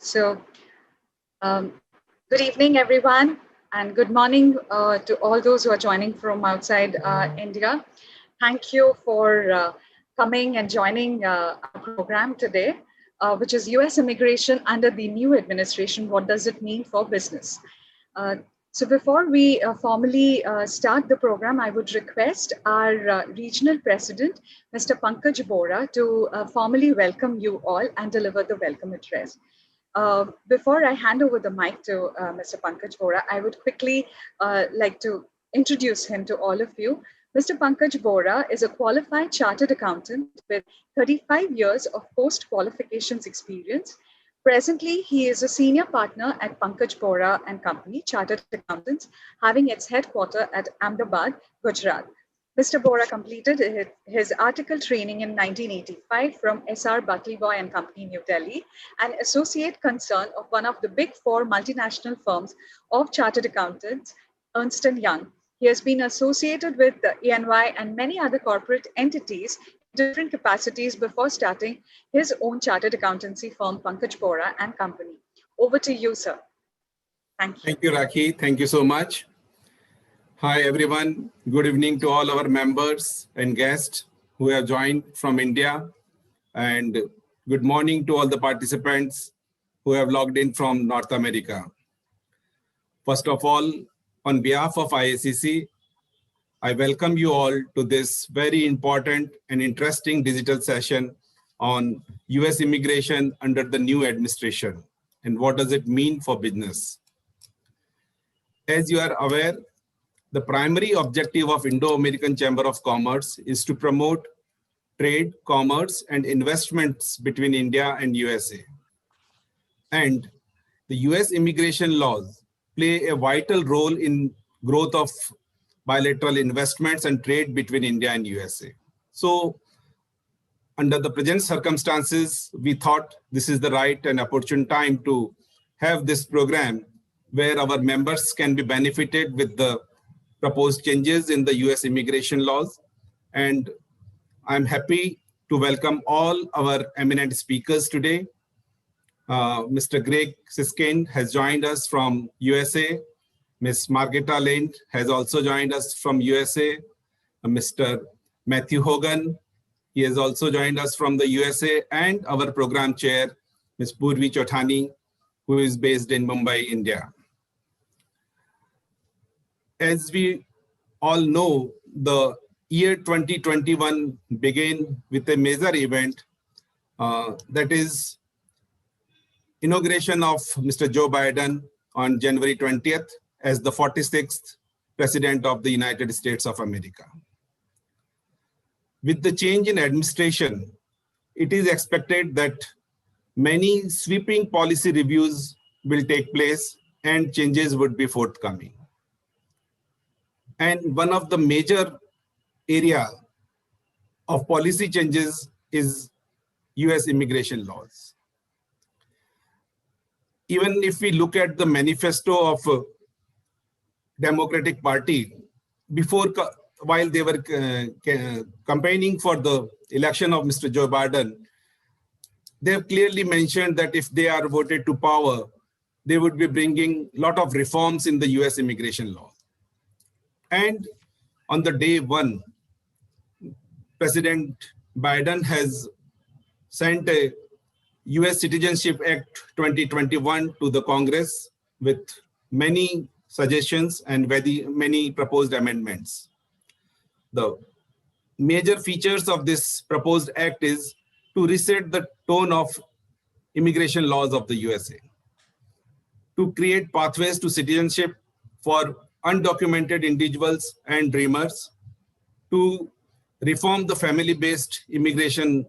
So, um, good evening, everyone, and good morning to all those who are joining from outside India. Thank you for coming and joining our program today, which is US immigration under the new administration. What does it mean for business? Uh, so before we formally start the program, I would request our regional president, Mr. Pankaj Bora, to formally welcome you all and deliver the welcome address. Before I hand over the mic to Mr. Pankaj Bora, I would quickly like to introduce him to all of you. Mr. Pankaj Bora is a qualified chartered accountant with 35 years of post-qualifications experience. Presently, he is a senior partner at Pankaj Bora and Company, Chartered Accountants, having its headquarters at Ahmedabad, Gujarat. Mr. Bora completed his article training in 1985 from SR Buckley-Boy and Company, New Delhi, an associate concern of one of the big four multinational firms of chartered accountants, Ernst & Young. He has been associated with the EY and many other corporate entities in different capacities before starting his own chartered accountancy firm, Pankaj Bora and Company. Over to you, sir. Thank you. Thank you, Rakhi. Thank you so much. Hi, everyone. Good evening to all our members and guests who have joined from India. And good morning to all the participants who have logged in from North America. First of all, on behalf of IACC, I welcome you all to this very important and interesting digital session on US immigration under the new administration and what does it mean for business. As you are aware, the primary objective of Indo-American Chamber of Commerce is to promote trade, commerce, and investments between India and USA. And the US immigration laws play a vital role in growth of bilateral investments and trade between India and USA. So under the present circumstances, we thought this is the right and opportune time to have this program where our members can be benefited with the proposed changes in the US immigration laws. And I'm happy to welcome all our eminent speakers today. Mr. Greg Siskind has joined us from USA. Ms. Margita Lind has also joined us from USA. Mr. Matthew Hogan, he has also joined us from the USA, and our program chair, Ms. Purvi Chothani, who is based in Mumbai, India. As we all know, the year 2021 began with a major event that is inauguration of Mr. Joe Biden on January 20th as the 46th President of the United States of America. With the change in administration, it is expected that many sweeping policy reviews will take place and changes would be forthcoming. And one of the major area of policy changes is US immigration laws. Even if we look at the manifesto of Democratic Party, while they were campaigning for the election of Mr. Joe Biden, they have clearly mentioned that if they are voted to power, they would be bringing a lot of reforms in the US immigration law. And on the day one, President Biden has sent a US Citizenship Act 2021 to the Congress with many suggestions and many proposed amendments. The major features of this proposed act is to reset the tone of immigration laws of the USA, to create pathways to citizenship for undocumented individuals and dreamers, to reform the family-based immigration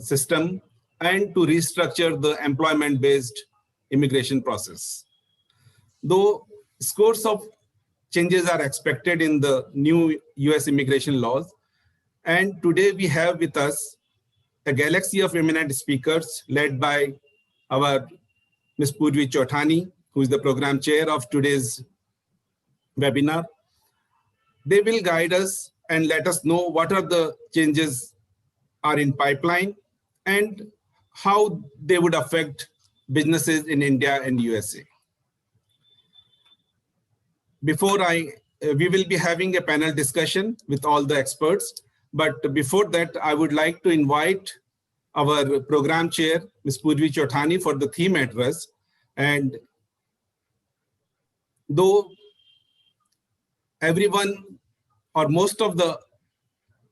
system, and to restructure the employment-based immigration process. Though scores of changes are expected in the new US immigration laws, and today we have with us a galaxy of eminent speakers led by our Ms. Purvi Chothani, who is the program chair of today's webinar. They will guide us and let us know what are the changes are in pipeline and how they would affect businesses in India and USA. We will be having a panel discussion with all the experts. But before that, I would like to invite our program chair, Ms. Purvi Chothani, for the theme address. And though everyone or most of the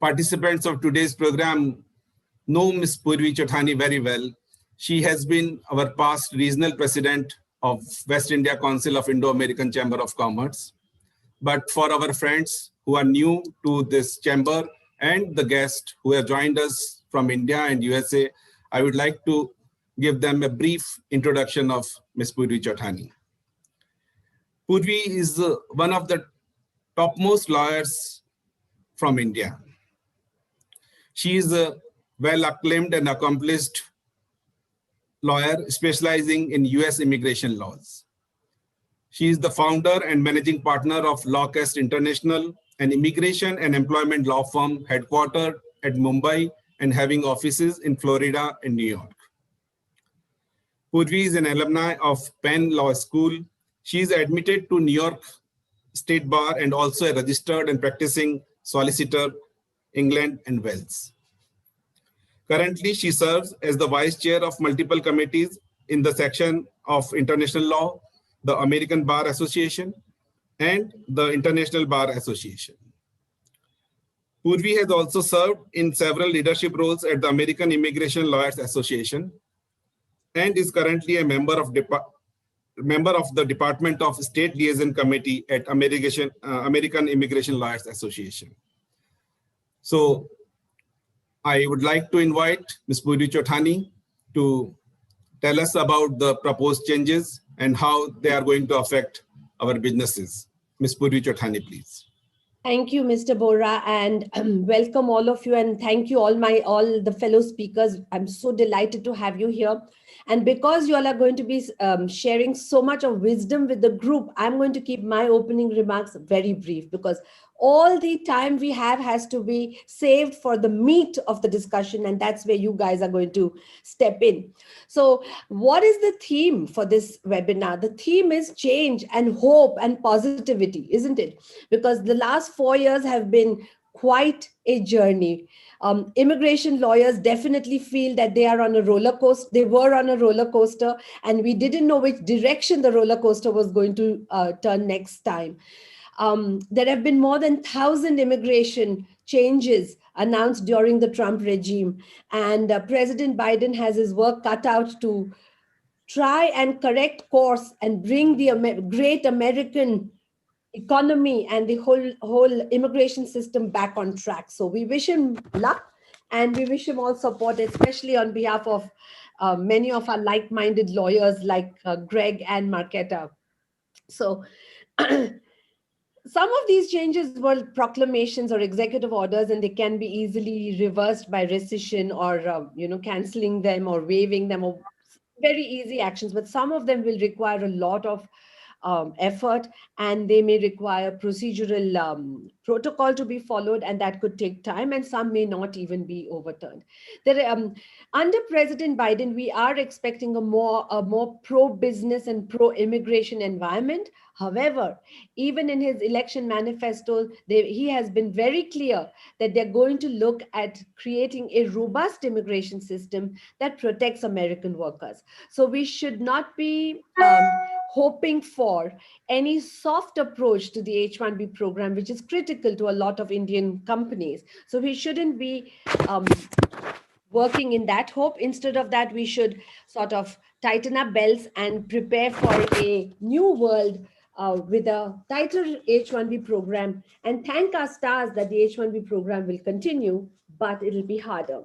participants of today's program know Ms. Purvi Chothani very well, she has been our past regional president of West India Council of Indo-American Chamber of Commerce. But for our friends who are new to this chamber and the guests who have joined us from India and USA, I would like to give them a brief introduction of Ms. Purvi Chothani. Purvi is one of the topmost lawyers from India. She is a well-acclaimed and accomplished lawyer specializing in US immigration laws. She is the founder and managing partner of Lawcast International, an immigration and employment law firm headquartered at Mumbai and having offices in Florida and New York. Purvi is an alumni of Penn Law School. She is admitted to New York State Bar and also a registered and practicing solicitor, England and Wales. Currently, she serves as the vice chair of multiple committees in the section of international law, the American Bar Association, and the International Bar Association. Purvi has also served in several leadership roles at the American Immigration Lawyers Association and is currently a member of the Department of State Liaison Committee at American Immigration Lawyers Association. So I would like to invite Ms. Purvi Chothani to tell us about the proposed changes and how they are going to affect our businesses. Ms. Purvi Chothani, please. Thank you, Mr. Bora, and welcome all of you, and thank you all the fellow speakers. I'm so delighted to have you here. And because you all are going to be sharing so much of wisdom with the group, I'm going to keep my opening remarks very brief because all the time we have has to be saved for the meat of the discussion, and that's where you guys are going to step in. So what is the theme for this webinar? The theme is change and hope and positivity, isn't it? Because the last 4 years have been quite a journey. Immigration lawyers definitely feel that they are on a roller coaster. They were on a roller coaster, and we didn't know which direction the roller coaster was going to turn next time. There have been more than 1,000 immigration changes announced during the Trump regime, and President Biden has his work cut out to try and correct course and bring the great American economy and the whole immigration system back on track. So we wish him luck, and we wish him all support, especially on behalf of many of our like-minded lawyers like Greg and Marketa. So some of these changes were proclamations or executive orders, and they can be easily reversed by rescission or canceling them or waiving them, or very easy actions. But some of them will require a lot of effort, and they may require procedural protocol to be followed, and that could take time, and some may not even be overturned. Under President Biden, we are expecting a more pro-business and pro-immigration environment. However, even in his election manifesto, he has been very clear that they're going to look at creating a robust immigration system that protects American workers. So we should not be hoping for any soft approach to the H-1B program, which is critical to a lot of Indian companies. So we shouldn't be working in that hope. Instead of that, we should sort of tighten our belts and prepare for a new world with a tighter H-1B program, and thank our stars that the H-1B program will continue, but it'll be harder.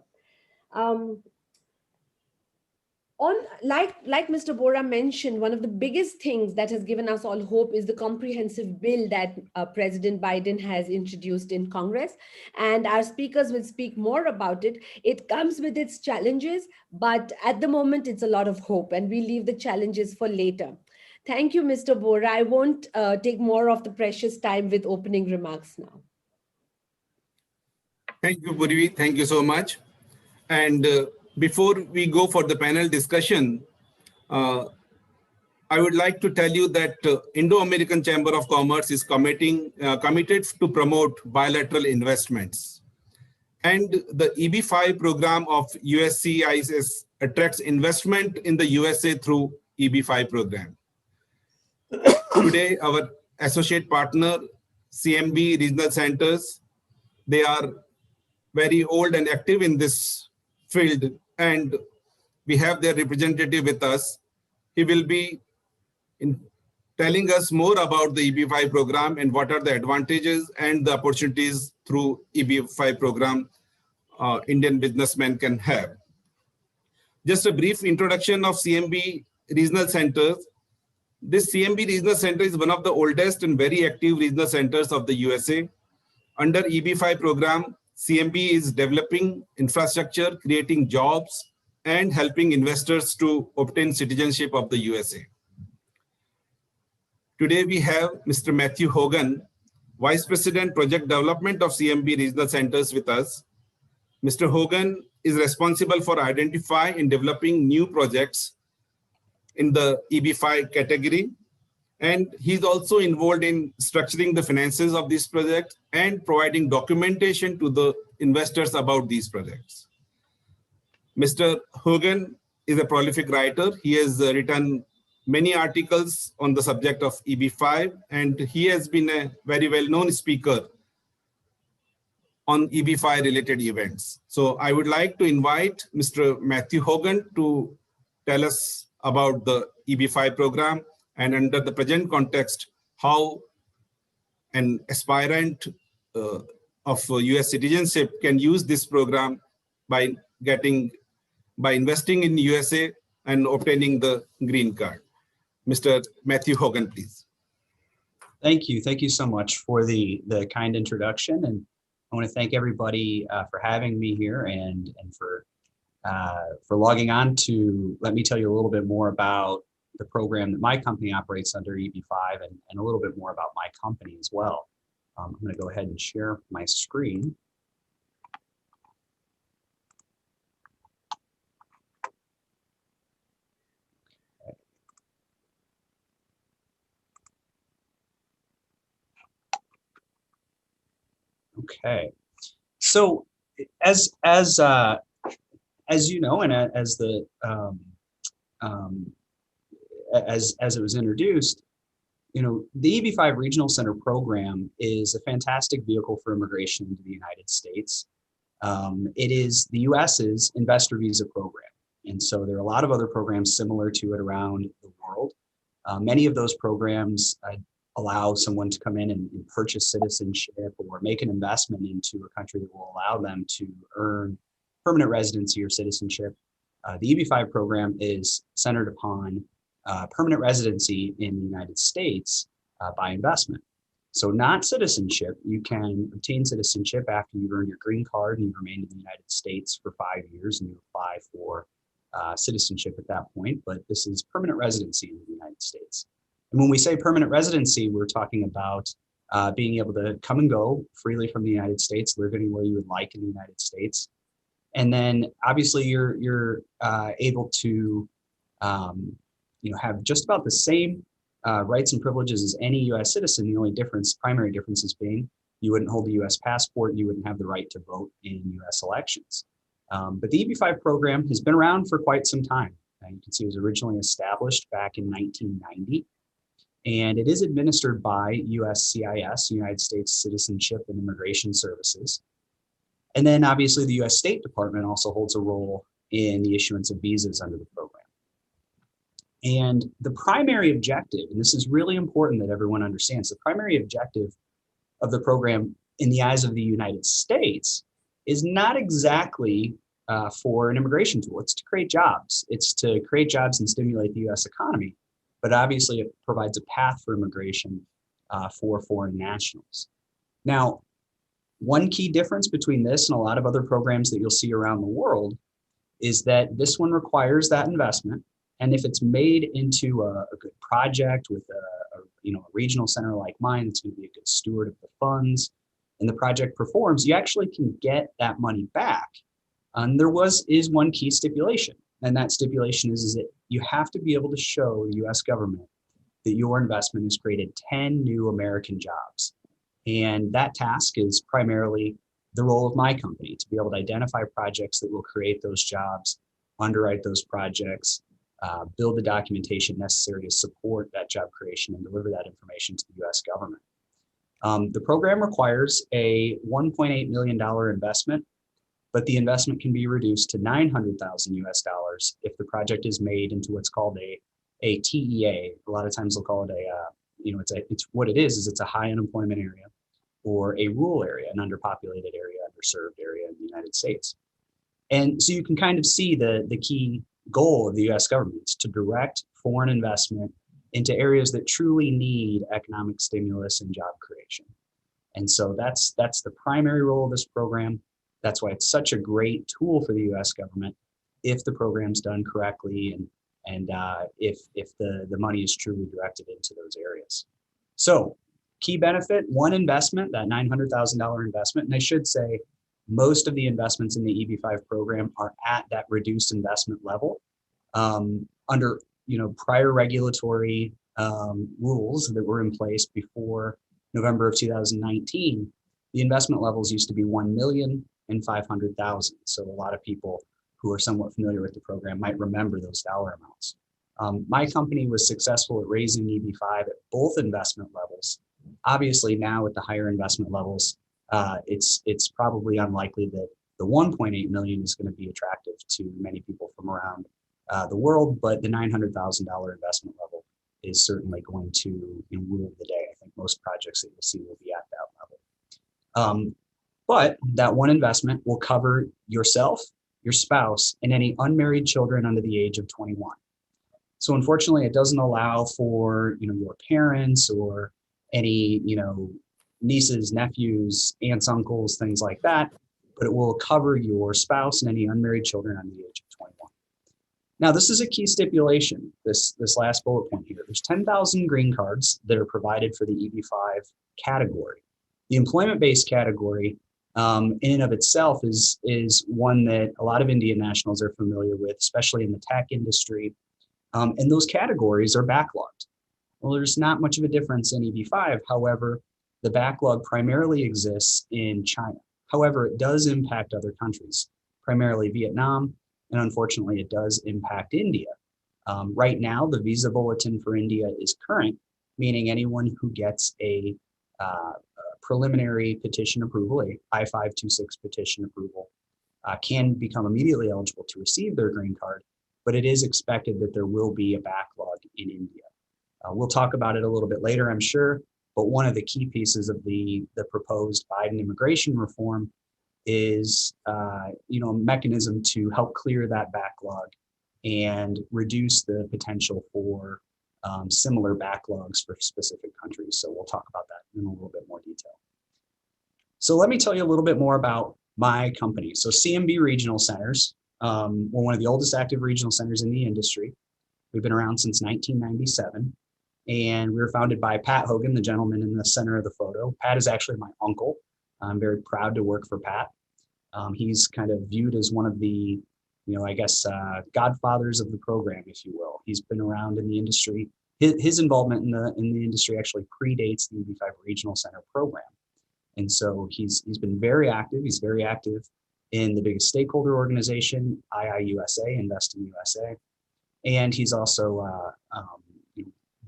Like Mr. Bora mentioned, one of the biggest things that has given us all hope is the comprehensive bill that President Biden has introduced in Congress. And our speakers will speak more about it. It comes with its challenges, but at the moment, it's a lot of hope, and we leave the challenges for later. Thank you, Mr. Bora. I won't take more of the precious time with opening remarks now. Thank you, Purvi. Thank you so much. And before we go for the panel discussion, I would like to tell you that Indo-American Chamber of Commerce is committed to promote bilateral investments. And the EB5 program of USCIS attracts investment in the USA through EB5 program. Today, our associate partner, CMB Regional Centers, they are very old and active in this field, and we have their representative with us. He will be telling us more about the EB5 program and what are the advantages and the opportunities through EB5 program Indian businessmen can have. Just a brief introduction of CMB Regional Centers. This CMB Regional Center is one of the oldest and very active regional centers of the USA. Under EB5 program, CMB is developing infrastructure, creating jobs, and helping investors to obtain citizenship of the USA. Today we have Mr. Matthew Hogan, Vice President Project Development of CMB Regional Centers with us. Mr. Hogan is responsible for identifying and developing new projects in the EB5 category. And he's also involved in structuring the finances of this project and providing documentation to the investors about these projects. Mr. Hogan is a prolific writer. He has written many articles on the subject of EB5, and he has been a very well-known speaker on EB5 related events. So I would like to invite Mr. Matthew Hogan to tell us about the EB5 program and under the present context, how an aspirant of US citizenship can use this program by investing in USA and obtaining the green card. Mr. Matthew Hogan, please. Thank you. Thank you so much for the kind introduction. And I want to thank everybody for having me here and for logging on to let me tell you a little bit more about the program that my company operates under EB5 and a little bit more about my company as well. I'm going to go ahead and share my screen. Okay, so as you know, and as it was introduced, you know, the EB5 Regional Center program is a fantastic vehicle for immigration into the United States. It is the US's investor visa program, and so there are a lot of other programs similar to it around the world. Many of those programs allow someone to come in and purchase citizenship or make an investment into a country that will allow them to earn permanent residency or citizenship. The EB5 program is centered upon permanent residency in the United States by investment. So not citizenship. You can obtain citizenship after you've earned your green card and you've remained in the United States for 5 years and you apply for citizenship at that point, but this is permanent residency in the United States. And when we say permanent residency, we're talking about being able to come and go freely from the United States, live anywhere you would like in the United States. And then obviously you're able to have just about the same rights and privileges as any US citizen. The only primary difference being you wouldn't hold a US passport, you wouldn't have the right to vote in US elections. But the EB5 program has been around for quite some time. You can see it was originally established back in 1990. And it is administered by USCIS, United States Citizenship and Immigration Services. And then obviously the US State Department also holds a role in the issuance of visas under the program. And the primary objective, and this is really important that everyone understands, the primary objective of the program in the eyes of the United States is not exactly for an immigration tool. It's to create jobs. It's to create jobs and stimulate the US economy. But obviously it provides a path for immigration for foreign nationals. Now, one key difference between this and a lot of other programs that you'll see around the world is that this one requires that investment. And if it's made into a good project with a regional center like mine, it's going to be a good steward of the funds, and the project performs, you actually can get that money back There is one key stipulation, and that stipulation is that you have to be able to show the US government that your investment has created 10 new American jobs. And that task is primarily the role of my company, to be able to identify projects that will create those jobs, underwrite those projects, build the documentation necessary to support that job creation and deliver that information to the US government. The program requires a $1.8 million investment, but the investment can be reduced to $900,000 US dollars if the project is made into what's called a TEA. A lot of times they'll call it it's what it is it's a high unemployment area or a rural area, an underpopulated area, underserved area in the United States. And so you can kind of see the key goal of the US government is to direct foreign investment into areas that truly need economic stimulus and job creation. And so that's the primary role of this program. That's why it's such a great tool for the US government if the program's done correctly and if the money is truly directed into those areas. So key benefit, one investment, that $900,000 investment, and I should say most of the investments in the EB5 program are at that reduced investment level under prior regulatory rules that were in place before November of 2019. The investment levels used to be 1 million and 500,000. So a lot of people who are somewhat familiar with the program might remember those dollar amounts. My company was successful at raising EB5 at both investment levels. Obviously now at the higher investment levels, it's probably unlikely that the 1.8 million is going to be attractive to many people from around the world, but the $900,000 investment level is certainly going to rule the day. I think most projects that you'll see will be at that level. But that one investment will cover yourself, your spouse, and any unmarried children under the age of 21. So unfortunately, it doesn't allow for your parents or any nieces, nephews, aunts, uncles, things like that, but it will cover your spouse and any unmarried children under the age of 21. Now, this is a key stipulation, this last bullet point here. There's 10,000 green cards that are provided for the EB5 category. The employment-based category in and of itself is one that a lot of Indian nationals are familiar with, especially in the tech industry. And those categories are backlogged. Well, there's not much of a difference in EB5. However, the backlog primarily exists in China. However, it does impact other countries, primarily Vietnam, and unfortunately, it does impact India. Right now, the visa bulletin for India is current, meaning anyone who gets a preliminary petition approval, a I-526 petition approval, can become immediately eligible to receive their green card, but it is expected that there will be a backlog in India. We'll talk about it a little bit later, I'm sure, but one of the key pieces of the proposed Biden immigration reform is a mechanism to help clear that backlog and reduce the potential for similar backlogs for specific countries. So we'll talk about that in a little bit more detail. So let me tell you a little bit more about my company. So CMB Regional Centers, we're one of the oldest active regional centers in the industry. We've been around since 1997. And we were founded by Pat Hogan, the gentleman in the center of the photo. Pat is actually my uncle. I'm very proud to work for Pat. He's kind of viewed as one of the, godfathers of the program, if you will. He's been around in the industry. His involvement in the industry actually predates the EB5 Regional Center program. And so he's been very active. He's very active in the biggest stakeholder organization, IIUSA, Invest in USA. And he's also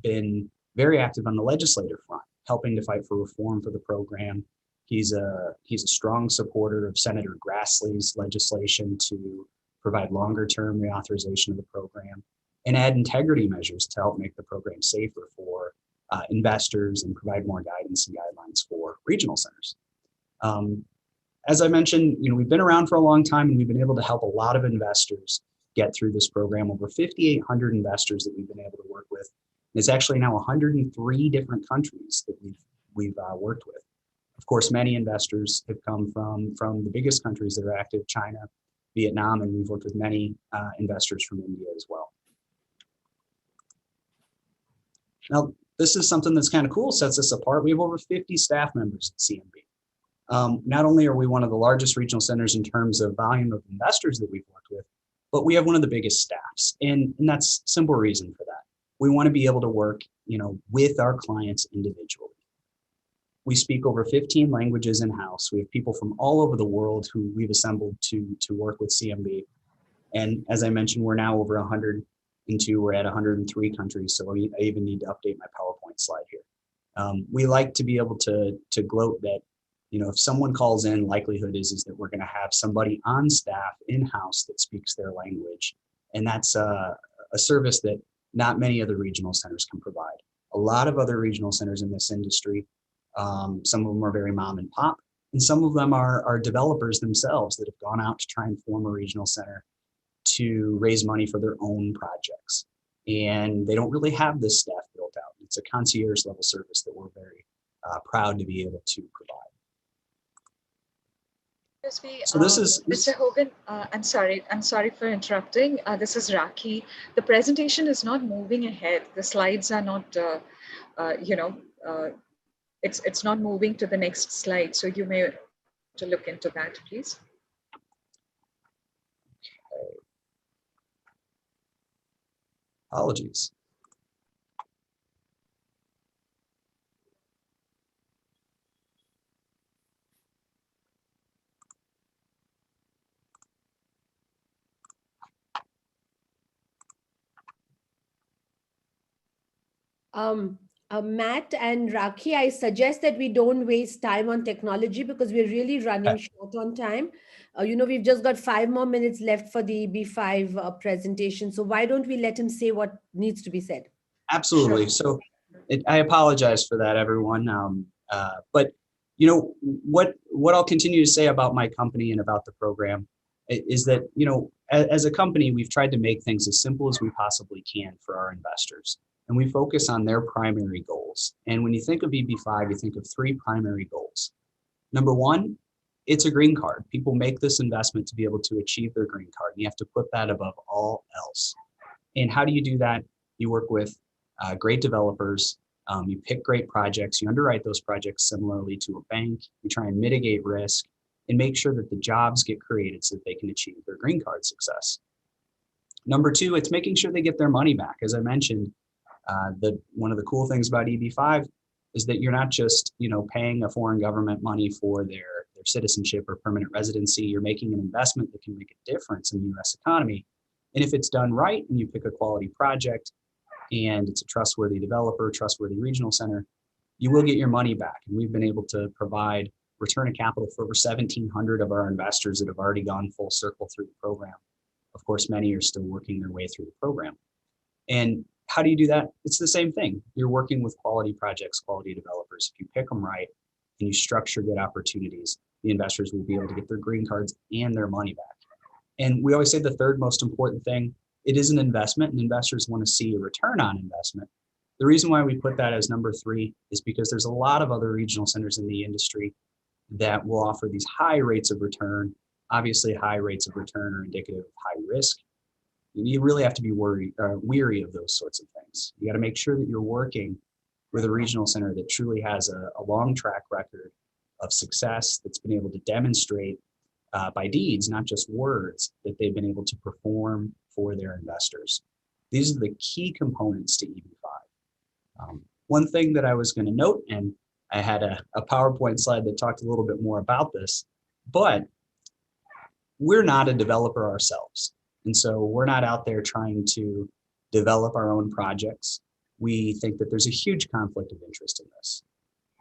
been very active on the legislative front, helping to fight for reform for the program. He's a strong supporter of Senator Grassley's legislation to provide longer-term reauthorization of the program and add integrity measures to help make the program safer for investors and provide more guidance and guidelines for regional centers. As I mentioned, we've been around for a long time and we've been able to help a lot of investors get through this program. Over 5,800 investors that we've been able to work with. It's actually now 103 different countries that we've worked with. Of course, many investors have come from the biggest countries that are active, China, Vietnam, and we've worked with many investors from India as well. Now, this is something that's kind of cool, sets us apart. We have over 50 staff members at CMB. Not only are we one of the largest regional centers in terms of volume of investors that we've worked with, but we have one of the biggest staffs, and that's simple reason for that. We want to be able to work, with our clients individually. We speak over 15 languages in-house. We have people from all over the world who we've assembled to work with CMB. And as I mentioned, we're now over 102, we're at 103 countries. So I even need to update my PowerPoint slide here. We like to be able to gloat that, if someone calls in, likelihood is that we're going to have somebody on staff in-house that speaks their language. And that's a service that not many other regional centers can provide. A lot of other regional centers in this industry, some of them are very mom and pop, and some of them are developers themselves that have gone out to try and form a regional center to raise money for their own projects. And they don't really have this staff built out. It's a concierge level service that we're very proud to be able to provide. So this is Mr. Hogan. I'm sorry for interrupting. This is Rakhi. The presentation is not moving ahead. The slides are not, it's not moving to the next slide. So you may to look into that, please. Apologies. Matt and Rakhi, I suggest that we don't waste time on technology because we're really running short on time. We've just got 5 more minutes left for the EB5 presentation. So why don't we let him say what needs to be said? Absolutely. So I apologize for that, everyone. But what I'll continue to say about my company and about the program is that, as a company, we've tried to make things as simple as we possibly can for our investors. And we focus on their primary goals. And when you think of EB5, you think of 3 primary goals. Number 1, it's a green card. People make this investment to be able to achieve their green card. And you have to put that above all else. And how do you do that? You work with great developers. You pick great projects. You underwrite those projects similarly to a bank. You try and mitigate risk and make sure that the jobs get created so that they can achieve their green card success. Number 2, it's making sure they get their money back. As I mentioned, one of the cool things about EB5 is that you're not just paying a foreign government money for their citizenship or permanent residency. You're making an investment that can make a difference in the U.S. economy. And if it's done right and you pick a quality project and it's a trustworthy developer, trustworthy regional center, you will get your money back. And we've been able to provide return of capital for over 1,700 of our investors that have already gone full circle through the program. Of course, many are still working their way through the program. And how do you do that? It's the same thing. You're working with quality projects, quality developers. If you pick them right and you structure good opportunities, the investors will be able to get their green cards and their money back. And we always say the third most important thing, it is an investment and investors want to see a return on investment. The reason why we put that as number 3 is because there's a lot of other regional centers in the industry that will offer these high rates of return. Obviously, high rates of return are indicative of high risk. You really have to be weary of those sorts of things. You got to make sure that you're working with a regional center that truly has a long track record of success, that's been able to demonstrate by deeds, not just words, that they've been able to perform for their investors. These are the key components to EB5. One thing that I was going to note, and I had a PowerPoint slide that talked a little bit more about this, but we're not a developer ourselves. And so we're not out there trying to develop our own projects. We think that there's a huge conflict of interest in this.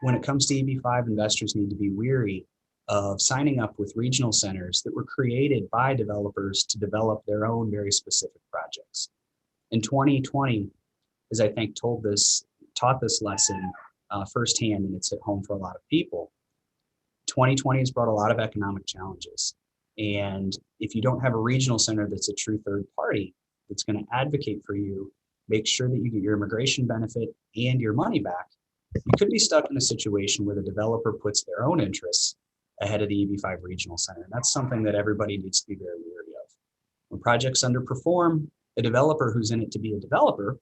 When it comes to EB5, investors need to be weary of signing up with regional centers that were created by developers to develop their own very specific projects. In 2020, as I think taught this lesson firsthand, and it's hit home for a lot of people, 2020 has brought a lot of economic challenges. And if you don't have a regional center that's a true third party that's going to advocate for you, make sure that you get your immigration benefit and your money back, you could be stuck in a situation where the developer puts their own interests ahead of the EB5 regional center. And that's something that everybody needs to be very wary of. When projects underperform, a developer who's in it to be a developer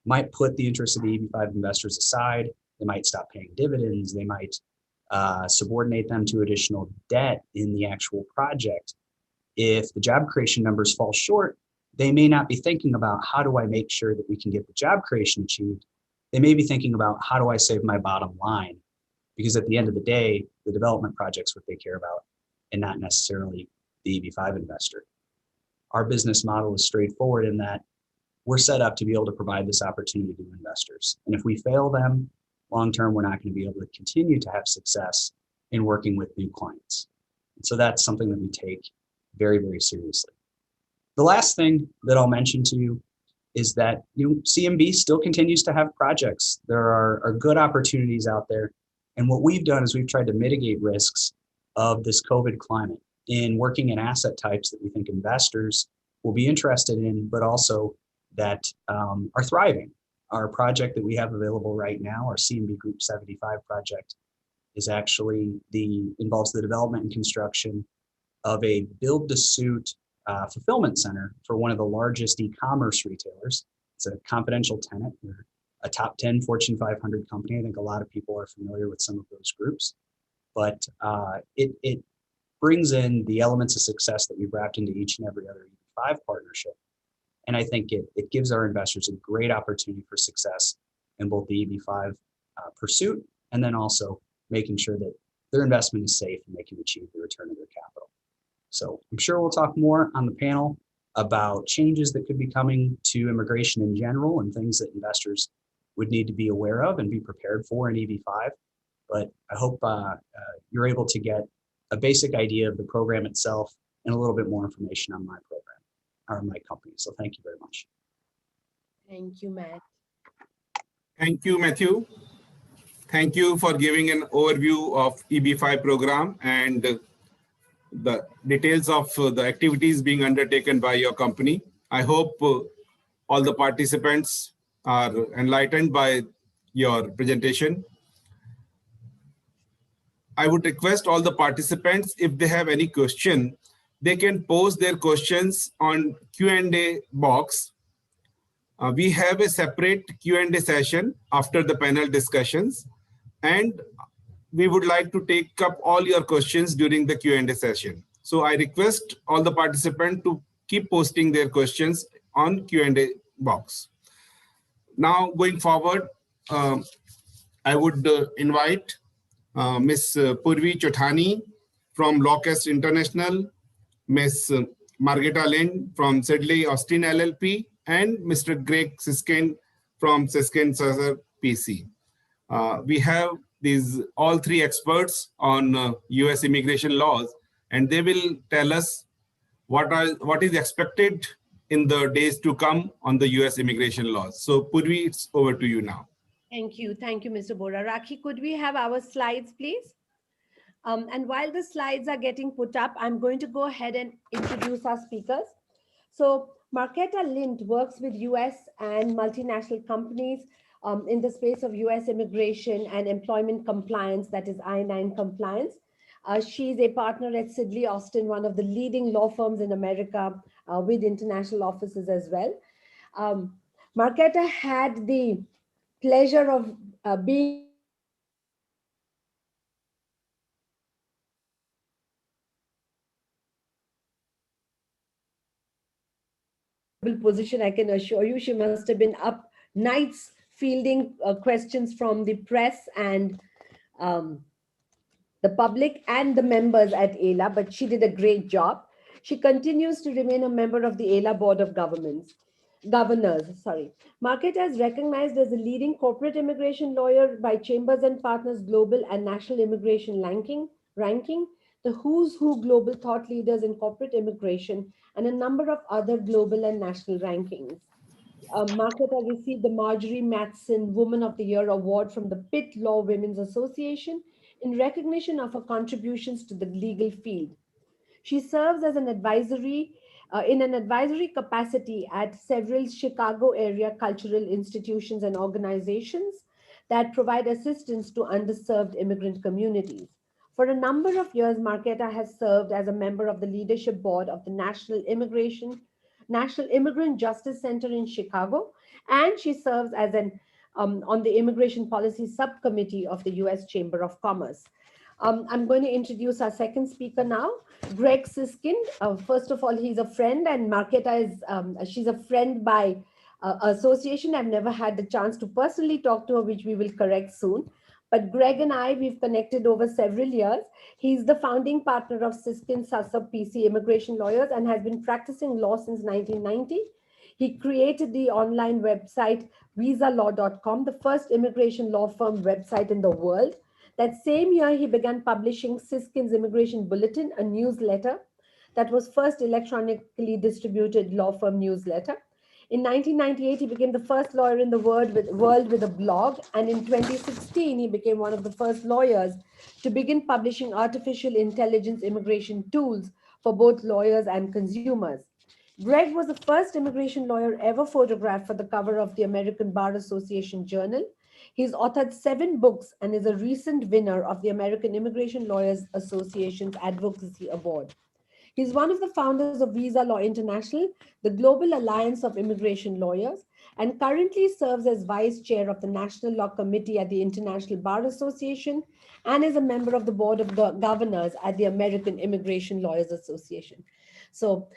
might put the interests of the EB5 investors aside. They might stop paying dividends. They might subordinate them to additional debt in the actual project, if the job creation numbers fall short, they may not be thinking about how do I make sure that we can get the job creation achieved. They may be thinking about how do I save my bottom line? Because at the end of the day, the development project's what they care about and not necessarily the EB5 investor. Our business model is straightforward in that we're set up to be able to provide this opportunity to investors. And if we fail them, long-term, we're not going to be able to continue to have success in working with new clients. And so that's something that we take very, very seriously. The last thing that I'll mention to you is that CMB still continues to have projects. There are good opportunities out there. And what we've done is we've tried to mitigate risks of this COVID climate in working in asset types that we think investors will be interested in, but also that are thriving. Our project that we have available right now, our CMB Group 75 project, is actually involves the development and construction of a build-to-suit fulfillment center for one of the largest e-commerce retailers. It's a confidential tenant. They're a top 10 Fortune 500 company. I think a lot of people are familiar with some of those groups, but it brings in the elements of success that we've wrapped into each and every other EB5 partnership. And I think it gives our investors a great opportunity for success in both the EB5 pursuit, and then also making sure that their investment is safe and they can achieve the return of their capital. So I'm sure we'll talk more on the panel about changes that could be coming to immigration in general and things that investors would need to be aware of and be prepared for in EB5. But I hope you're able to get a basic idea of the program itself and a little bit more information on my program or my company. So thank you very much. Thank you, Matt. Thank you, Matthew. Thank you for giving an overview of EB5 program and the details of the activities being undertaken by your company. I hope all the participants are enlightened by your presentation. I would request all the participants, if they have any question, they can post their questions on Q&A box. We have a separate Q&A session after the panel discussions, and we would like to take up all your questions during the Q&A session. So I request all the participants to keep posting their questions on Q&A box. Now, going forward, I would invite Ms. Purvi Chothani from Lawcast International, Ms. Margita Lind from Sedley Austin LLP, and Mr. Greg Siskin from Siskin Sasser PC. We have these all three experts on US immigration laws, and they will tell us what is expected in the days to come on the US immigration laws. So Purvi, it's over to you now. Thank you, Mr. Bora. Rakhi, could we have our slides, please? And while the slides are getting put up, I'm going to go ahead and introduce our speakers. So Marketa Lind works with US and multinational companies in the space of US immigration and employment compliance, that is I-9 compliance. She's a partner at Sidley Austin, one of the leading law firms in America with international offices as well. Marketa had the pleasure of being position. I can assure you she must have been up nights fielding questions from the press and the public and the members at AILA, but she did a great job. She continues to remain a member of the AILA Board of Governors. Marketa is recognized as a leading corporate immigration lawyer by Chambers and Partners Global and National Immigration Ranking, the Who's Who Global Thought Leaders in Corporate Immigration, and a number of other global and national rankings. Marketa received the Marjorie Matheson Woman of the Year Award from the Pitt Law Women's Association in recognition of her contributions to the legal field. She serves as an advisory in an advisory capacity at several Chicago area cultural institutions and organizations that provide assistance to underserved immigrant communities. For a number of years, Marketa has served as a member of the leadership board of the National Immigrant Justice Center in Chicago, and she serves as on the Immigration Policy Subcommittee of the U.S. Chamber of Commerce. I'm going to introduce our second speaker now, Greg Siskin. First of all, he's a friend, and Marketa is, she's a friend by association. I've never had the chance to personally talk to her, which we will correct soon. But Greg and I, we've connected over several years. He's the founding partner of Siskin Sassab PC Immigration Lawyers and has been practicing law since 1990. He created the online website visalaw.com, the first immigration law firm website in the world. That same year, he began publishing Siskin's Immigration Bulletin, a newsletter that was first electronically distributed law firm newsletter. In 1998, he became the first lawyer in the world with a blog, and in 2016, he became one of the first lawyers to begin publishing artificial intelligence immigration tools for both lawyers and consumers. Greg was the first immigration lawyer ever photographed for the cover of the American Bar Association Journal. He's authored 7 books and is a recent winner of the American Immigration Lawyers Association's Advocacy Award. He's one of the founders of Visa Law International, the global alliance of immigration lawyers, and currently serves as vice chair of the National Law Committee at the International Bar Association and is a member of the board of governors at the American Immigration Lawyers Association. So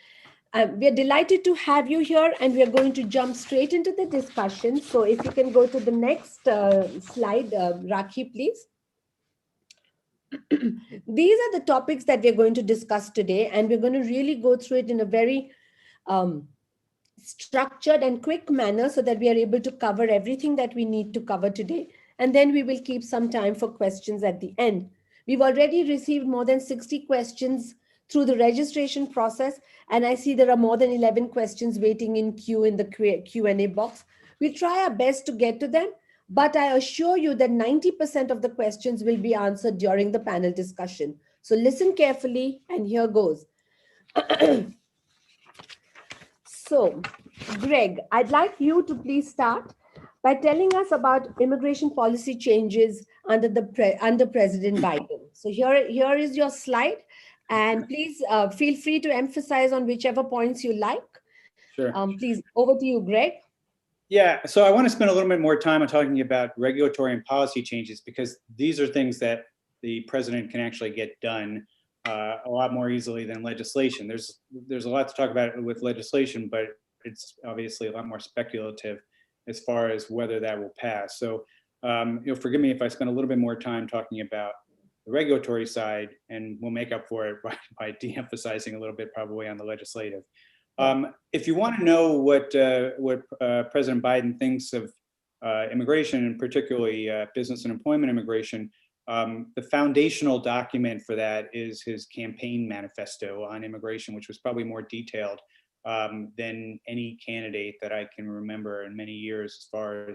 we are delighted to have you here, and we are going to jump straight into the discussion. So if you can go to the next slide, Rakhi, please. These are the topics that we're going to discuss today, and we're going to really go through it in a very structured and quick manner so that we are able to cover everything that we need to cover today. And then we will keep some time for questions at the end. We've already received more than 60 questions through the registration process, and I see there are more than 11 questions waiting in queue in the Q&A box. We'll try our best to get to them, but I assure you that 90% of the questions will be answered during the panel discussion. So listen carefully, and here goes. So, Greg, I'd like you to please start by telling us about immigration policy changes under President Biden. So here is your slide, and please feel free to emphasize on whichever points you like. Sure. Please, over to you, Greg. Yeah, so I want to spend a little bit more time on talking about regulatory and policy changes, because these are things that the president can actually get done a lot more easily than legislation. There's a lot to talk about with legislation, but it's obviously a lot more speculative as far as whether that will pass. So forgive me if I spend a little bit more time talking about the regulatory side, and we'll make up for it by de-emphasizing a little bit probably on the legislative. If you want to know what President Biden thinks of immigration, and particularly business and employment immigration, the foundational document for that is his campaign manifesto on immigration, which was probably more detailed than any candidate that I can remember in many years. As far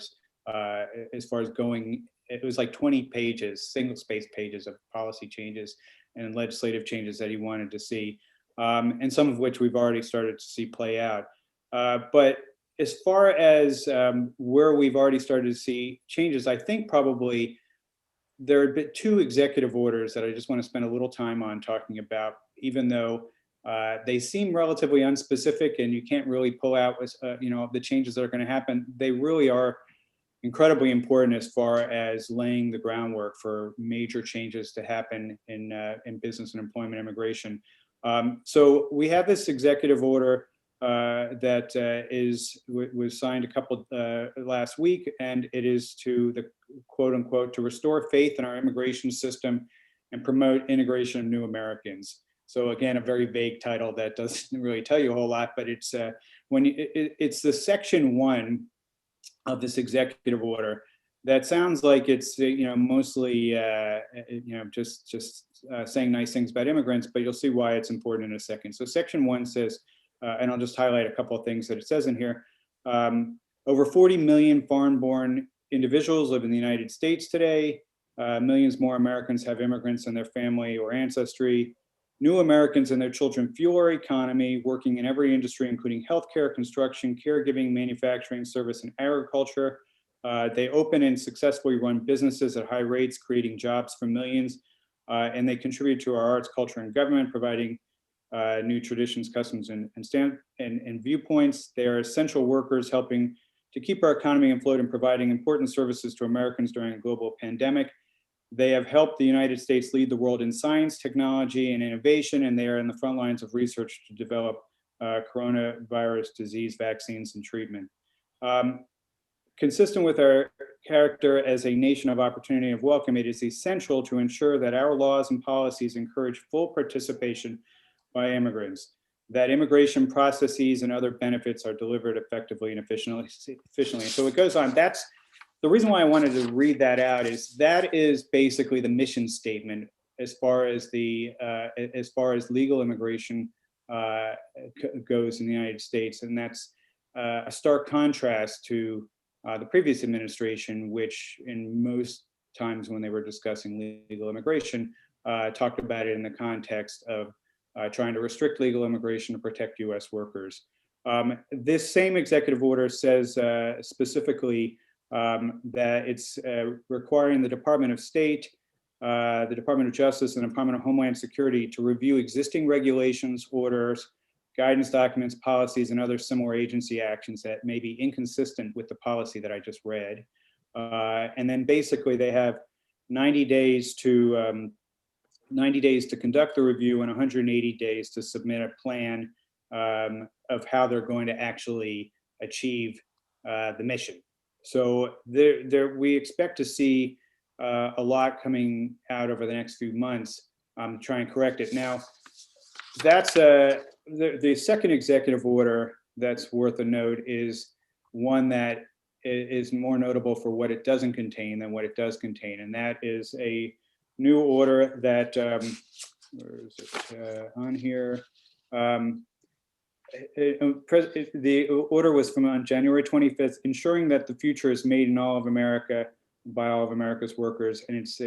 as going, it was like 20 pages, single-spaced pages of policy changes and legislative changes that he wanted to see. And some of which we've already started to see play out. But as far as where we've already started to see changes, I think probably there have been 2 executive orders that I just want to spend a little time on talking about, even though they seem relatively unspecific and you can't really pull out the changes that are going to happen. They really are incredibly important as far as laying the groundwork for major changes to happen in business and employment immigration. So we have this executive order that was signed a couple last week, and it is to the quote unquote to restore faith in our immigration system and promote integration of new Americans. So again, a very vague title that doesn't really tell you a whole lot, but it's it's the section 1 of this executive order that sounds like it's mostly just saying nice things about immigrants, but you'll see why it's important in a second. So section 1 says, and I'll just highlight a couple of things that it says in here. Over 40 million foreign-born individuals live in the United States today. Millions more Americans have immigrants in their family or ancestry. New Americans and their children fuel our economy, working in every industry, including healthcare, construction, caregiving, manufacturing, service, and agriculture. They open and successfully run businesses at high rates, creating jobs for millions, and they contribute to our arts, culture, and government, providing new traditions, customs, and viewpoints. They are essential workers, helping to keep our economy afloat and providing important services to Americans during a global pandemic. They have helped the United States lead the world in science, technology, and innovation, and they are in the front lines of research to develop coronavirus disease vaccines and treatment. Consistent with our character as a nation of opportunity and of welcome, it is essential to ensure that our laws and policies encourage full participation by immigrants, that immigration processes and other benefits are delivered effectively and efficiently. So it goes on. That's the reason why I wanted to read that out. Is that is basically the mission statement as far as legal immigration goes in the United States, and that's a stark contrast to the previous administration, which in most times when they were discussing legal immigration, talked about it in the context of trying to restrict legal immigration to protect US workers. This same executive order says specifically that it's requiring the Department of State, the Department of Justice, and the Department of Homeland Security to review existing regulations, orders, guidance documents, policies, and other similar agency actions that may be inconsistent with the policy that I just read. And then basically they have 90 days to conduct the review and 180 days to submit a plan of how they're going to actually achieve the mission. So we expect to see a lot coming out over the next few months to try and correct it. Now, that's the second executive order that's worth a note is one that is more notable for what it doesn't contain than what it does contain. And that is a new order that, where is it on here? The order was from on January 25th, ensuring that the future is made in all of America by all of America's workers. And it's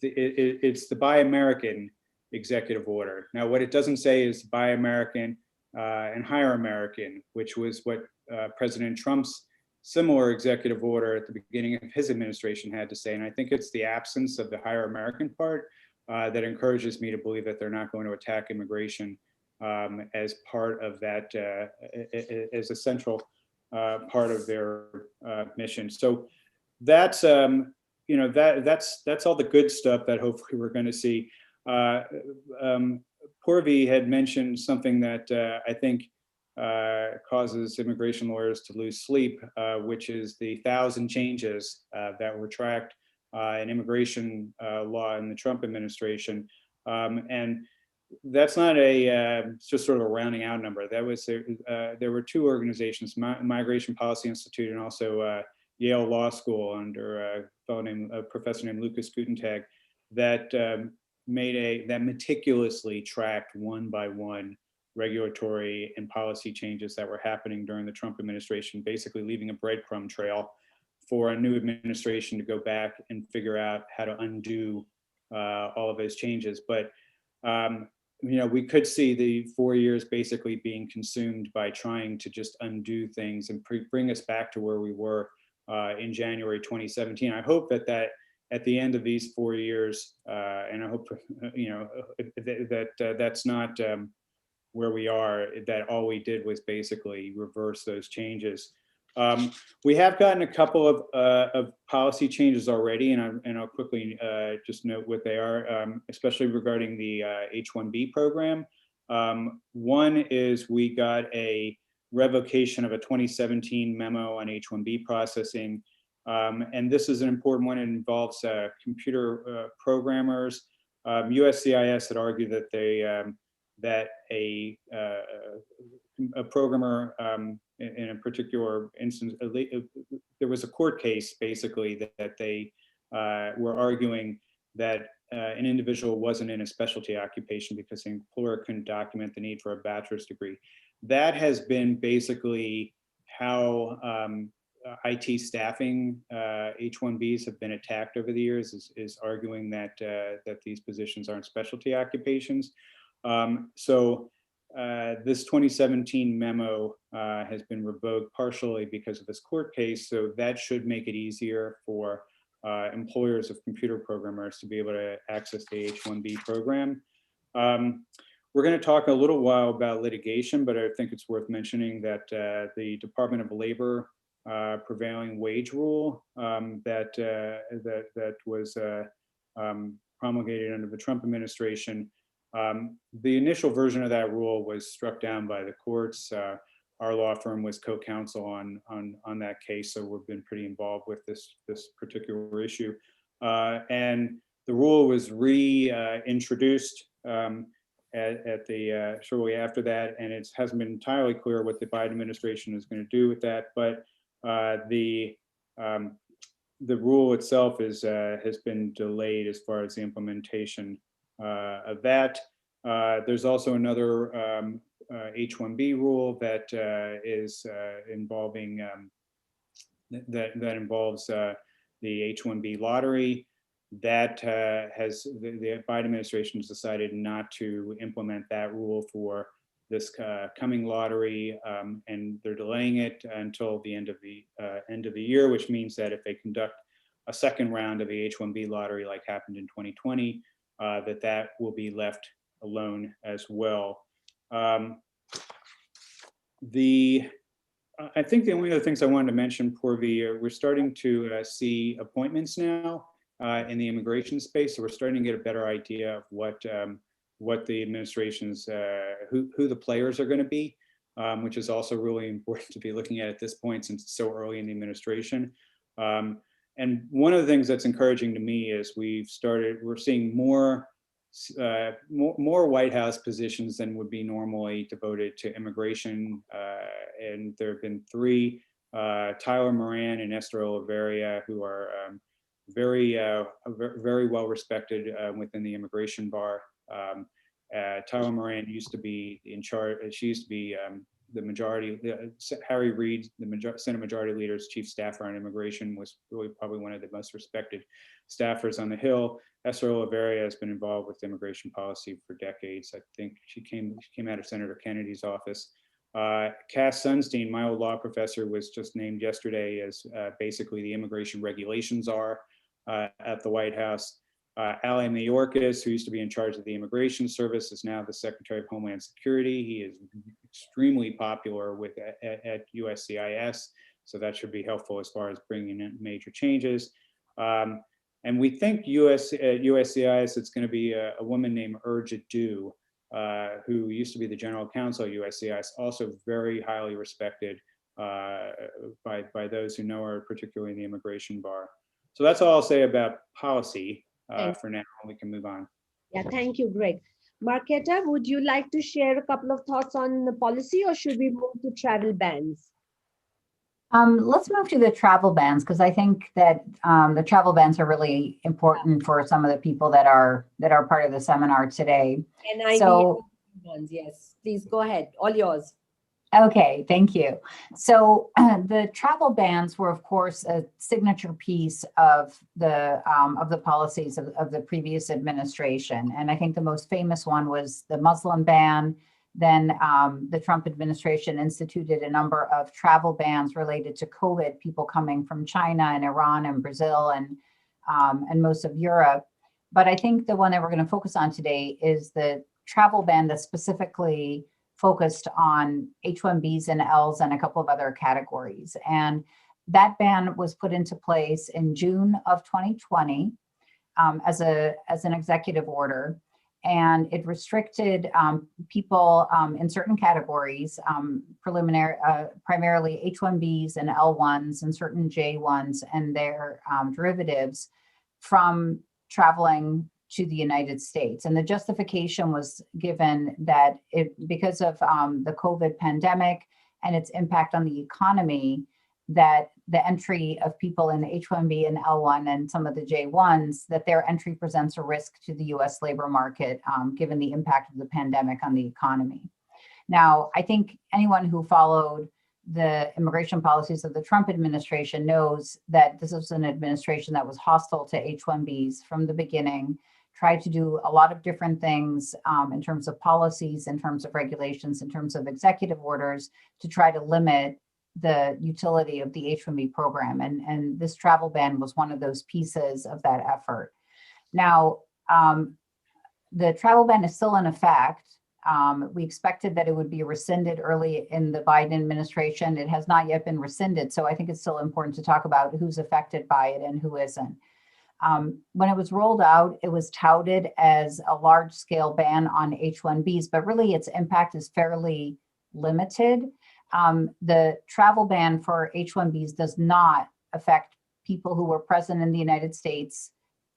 it's the Buy American executive order. Now, what it doesn't say is Buy American and Hire American, which was what President Trump's similar executive order at the beginning of his administration had to say. And I think it's the absence of the Hire American part that encourages me to believe that they're not going to attack immigration as part of that, as a central part of their mission. So that's that's all the good stuff that hopefully we're going to see. Purvi had mentioned something that I think causes immigration lawyers to lose sleep, which is the 1,000 changes that were tracked in immigration law in the Trump administration. And that's not just sort of a rounding out number. That was there were two organizations, Migration Policy Institute and also Yale Law School under a professor named Lucas Gutentag, that that meticulously tracked one by one regulatory and policy changes that were happening during the Trump administration, basically leaving a breadcrumb trail for a new administration to go back and figure out how to undo all of those changes. But we could see the 4 years basically being consumed by trying to just undo things and bring us back to where we were in January 2017. I hope that at the end of these 4 years, and I hope that's not where we are, that all we did was basically reverse those changes. We have gotten a couple of policy changes already, and I'll quickly just note what they are, especially regarding the H-1B program. One is we got a revocation of a 2017 memo on H-1B processing, and this is an important one. It involves computer programmers. USCIS had argued that that a programmer in a particular instance, there was a court case basically that they were arguing that an individual wasn't in a specialty occupation because the employer couldn't document the need for a bachelor's degree. That has been basically how IT staffing H-1Bs have been attacked over the years, is arguing that these positions aren't specialty occupations. So this 2017 memo has been revoked partially because of this court case. So that should make it easier for employers of computer programmers to be able to access the H-1B program. We're going to talk a little while about litigation, but I think it's worth mentioning that the Department of Labor prevailing wage rule that was promulgated under the Trump administration. The initial version of that rule was struck down by the courts. Our law firm was co-counsel on that case, so we've been pretty involved with this particular issue. And the rule was reintroduced at the shortly after that, and it hasn't been entirely clear what the Biden administration is going to do with that. But the rule itself has been delayed as far as the implementation of that. There's also another H-1B rule that is involving that involves the H-1B lottery. That the Biden administration has decided not to implement that rule for this coming lottery, and they're delaying it until the end of the year, which means that if they conduct a second round of the H-1B lottery like happened in 2020, that will be left alone as well. I think the only other things I wanted to mention, Purvi, we're starting to see appointments now in the immigration space, so we're starting to get a better idea of what the administration's, who the players are going to be, which is also really important to be looking at this point since it's so early in the administration. And one of the things that's encouraging to me is we're seeing more White House positions than would be normally devoted to immigration. And there have been 3, Tyler Moran and Esther Oliveria, who are very well respected within the immigration bar. Tyler Moran used to be in charge. She used to be the majority. Harry Reid, the Senate Majority Leader's chief staffer on immigration, was really probably one of the most respected staffers on the Hill. Esther Oliveria has been involved with immigration policy for decades. I think she came out of Senator Kennedy's office. Cass Sunstein, my old law professor, was just named yesterday as basically the immigration regulations czar at the White House. Ali Mayorkas, who used to be in charge of the Immigration Service, is now the Secretary of Homeland Security. He is extremely popular at USCIS, so that should be helpful as far as bringing in major changes. And we think at USCIS, it's going to be a woman named Urja Du, who used to be the general counsel at USCIS, also very highly respected by those who know her, particularly in the immigration bar. So that's all I'll say about policy for now. We can move on. Yeah, thank you, Greg. Marketa, would you like to share a couple of thoughts on the policy, or should we move to travel bans? Let's move to the travel bans, because I think that the travel bans are really important for some of the people that are part of the seminar today. And so, yes, please go ahead. All yours. Okay, thank you. So the travel bans were, of course, a signature piece of the policies of the previous administration, and I think the most famous one was the Muslim ban. Then the Trump administration instituted a number of travel bans related to COVID, people coming from China and Iran and Brazil and most of Europe. But I think the one that we're going to focus on today is the travel ban that specifically focused on H-1Bs and Ls and a couple of other categories. And that ban was put into place in June of 2020 as an executive order. And it restricted people in certain categories, primarily H-1Bs and L-1s and certain J-1s and their derivatives from traveling to the United States. And the justification was given that because of the COVID pandemic and its impact on the economy, that the entry of people in H-1B and L-1 and some of the J-1s, that their entry presents a risk to the US labor market, given the impact of the pandemic on the economy. Now, I think anyone who followed the immigration policies of the Trump administration knows that this was an administration that was hostile to H-1Bs from the beginning, tried to do a lot of different things in terms of policies, in terms of regulations, in terms of executive orders to try to limit the utility of the H-1B program. And this travel ban was one of those pieces of that effort. Now, the travel ban is still in effect. We expected that it would be rescinded early in the Biden administration. It has not yet been rescinded. So I think it's still important to talk about who's affected by it and who isn't. When it was rolled out, it was touted as a large-scale ban on H-1Bs, but really its impact is fairly limited. The travel ban for H-1Bs does not affect people who were present in the United States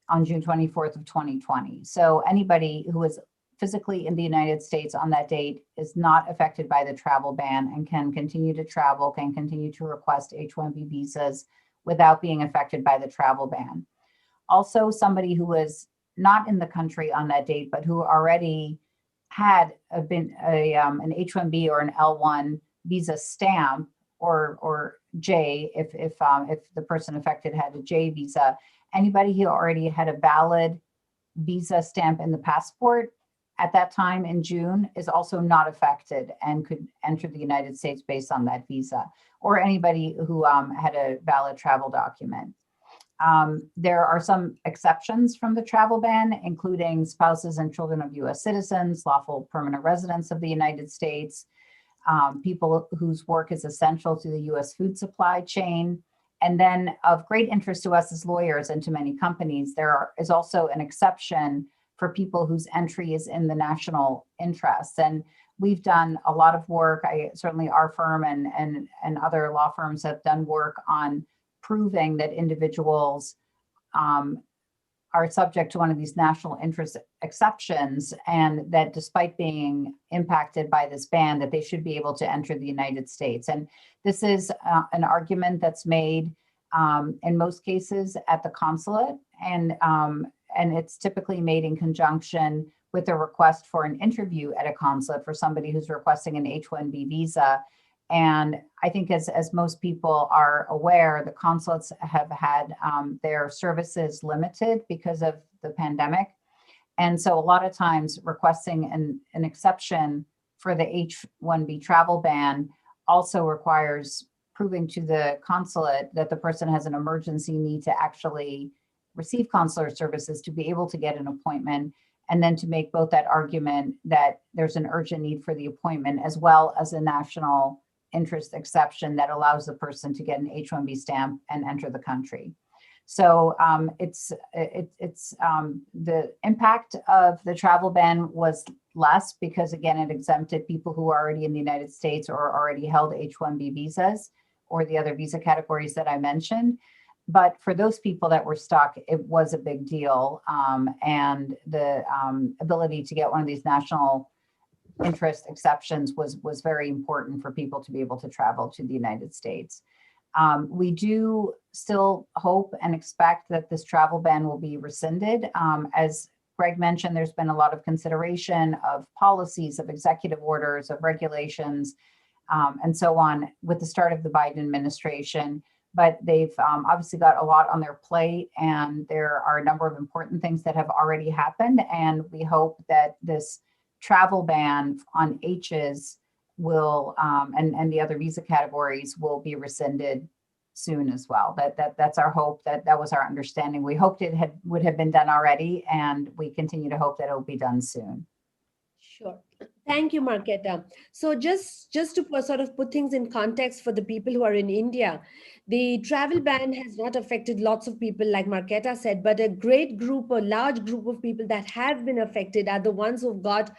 on June 24th of 2020. So anybody who is physically in the United States on that date is not affected by the travel ban and can continue to travel, can continue to request H-1B visas without being affected by the travel ban. Also, somebody who was not in the country on that date, but who already had an H-1B or an L-1 visa stamp or J, if the person affected had a J visa, anybody who already had a valid visa stamp in the passport at that time in June is also not affected and could enter the United States based on that visa, or anybody who had a valid travel document. There are some exceptions from the travel ban, including spouses and children of US citizens, lawful permanent residents of the United States, people whose work is essential to the US food supply chain. And then of great interest to us as lawyers and to many companies, is also an exception for people whose entry is in the national interest. And we've done a lot of work. Certainly our firm and other law firms have done work on proving that individuals are subject to one of these national interest exceptions, and that despite being impacted by this ban, that they should be able to enter the United States. And this is an argument that's made in most cases at the consulate, and it's typically made in conjunction with a request for an interview at a consulate for somebody who's requesting an H-1B visa. And I think as most people are aware, the consulates have had their services limited because of the pandemic. And so a lot of times requesting an exception for the H-1B travel ban also requires proving to the consulate that the person has an emergency need to actually receive consular services to be able to get an appointment, and then to make both that argument that there's an urgent need for the appointment as well as a national interest exception that allows the person to get an H-1B stamp and enter the country. So the impact of the travel ban was less because, again, it exempted people who are already in the United States or already held H-1B visas or the other visa categories that I mentioned. But for those people that were stuck, it was a big deal. And the ability to get one of these national interest exceptions was very important for people to be able to travel to the United States. We do still hope and expect that this travel ban will be rescinded. As Greg mentioned, there's been a lot of consideration of policies, of executive orders, of regulations, and so on with the start of the Biden administration. But they've obviously got a lot on their plate, and there are a number of important things that have already happened. And we hope that this travel ban on H's will and the other visa categories will be rescinded soon as well. That's our hope. That was our understanding. We hoped it would have been done already, and we continue to hope that it will be done soon. Sure. Thank you, Marketa. So just to sort of put things in context for the people who are in India, the travel ban has not affected lots of people, like Marketa said, but a large group of people that have been affected are the ones who've got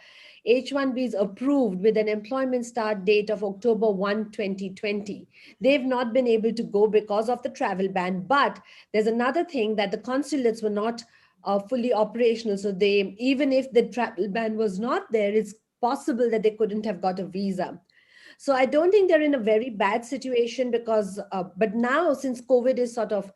H-1Bs approved with an employment start date of October 1, 2020. They've not been able to go because of the travel ban, but there's another thing that the consulates were not fully operational. So even if the travel ban was not there, it's possible that they couldn't have got a visa. So I don't think they're in a very bad situation because, but now since COVID is sort of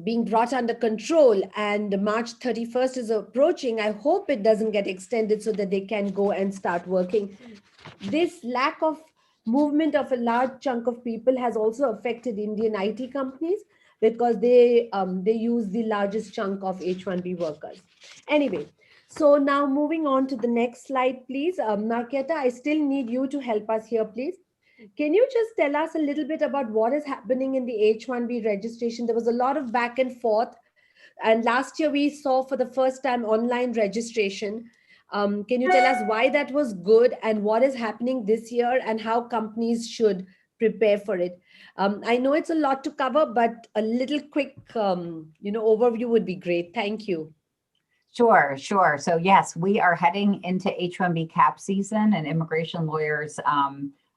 being brought under control and March 31st is approaching, I hope it doesn't get extended so that they can go and start working. This lack of movement of a large chunk of people has also affected Indian IT companies because they use the largest chunk of H-1B workers. Anyway, so now moving on to the next slide, please. Marketa, I still need you to help us here, please. Can you just tell us a little bit about what is happening in the H-1B registration? There was a lot of back and forth. And last year we saw for the first time online registration. Can you tell us why that was good and what is happening this year and how companies should prepare for it? I know it's a lot to cover, but a little quick, overview would be great. Thank you. Sure, sure. So yes, we are heading into H-1B cap season, and immigration lawyers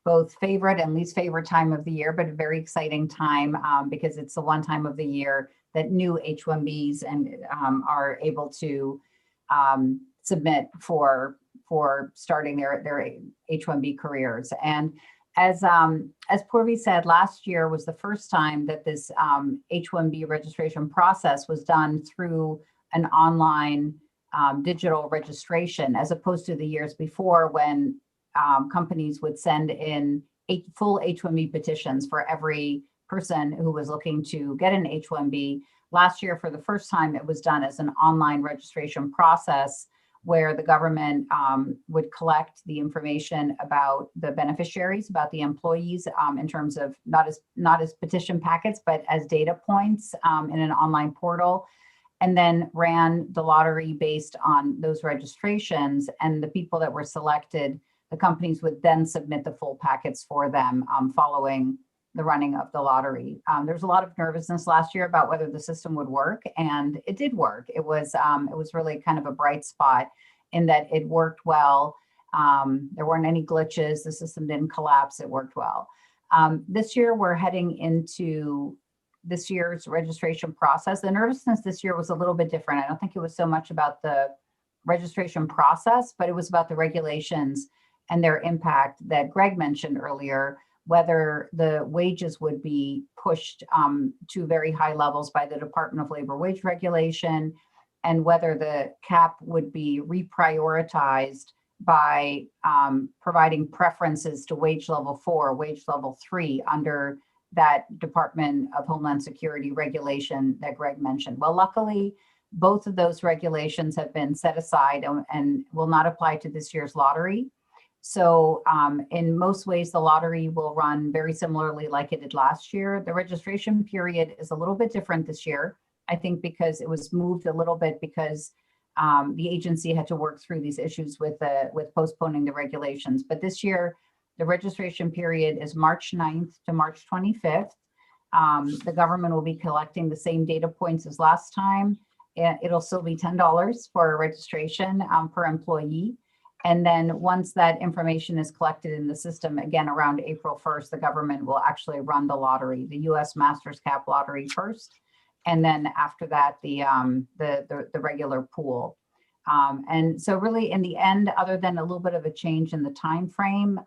both favorite and least favorite time of the year, but a very exciting time because it's the one time of the year that new H-1Bs and are able to submit for starting their H-1B careers. And as Purvi said, last year was the first time that this H-1B registration process was done through an online digital registration, as opposed to the years before when companies would send in full H-1B petitions for every person who was looking to get an H-1B. Last year, for the first time, it was done as an online registration process where the government would collect the information about the beneficiaries, about the employees, in terms of not as petition packets, but as data points in an online portal, and then ran the lottery based on those registrations. And the people that were selected, the companies would then submit the full packets for them following the running of the lottery. There's a lot of nervousness last year about whether the system would work, and it did work. It was really kind of a bright spot in that it worked well. There weren't any glitches. The system didn't collapse. It worked well. This year, we're heading into this year's registration process. The nervousness this year was a little bit different. I don't think it was so much about the registration process, but it was about the regulations and their impact that Greg mentioned earlier, whether the wages would be pushed to very high levels by the Department of Labor wage regulation, and whether the cap would be reprioritized by providing preferences to wage level 4, wage level 3 under that Department of Homeland Security regulation that Greg mentioned. Well, luckily, both of those regulations have been set aside and will not apply to this year's lottery. So in most ways, the lottery will run very similarly like it did last year. The registration period is a little bit different this year, I think, because it was moved a little bit because the agency had to work through these issues with postponing the regulations. But this year, the registration period is March 9th to March 25th. The government will be collecting the same data points as last time. It'll still be $10 for registration per employee. And then once that information is collected in the system, again, around April 1st, the government will actually run the lottery, the US Masters Cap lottery first. And then after that, the regular pool. And so really in the end, other than a little bit of a change in the time frame,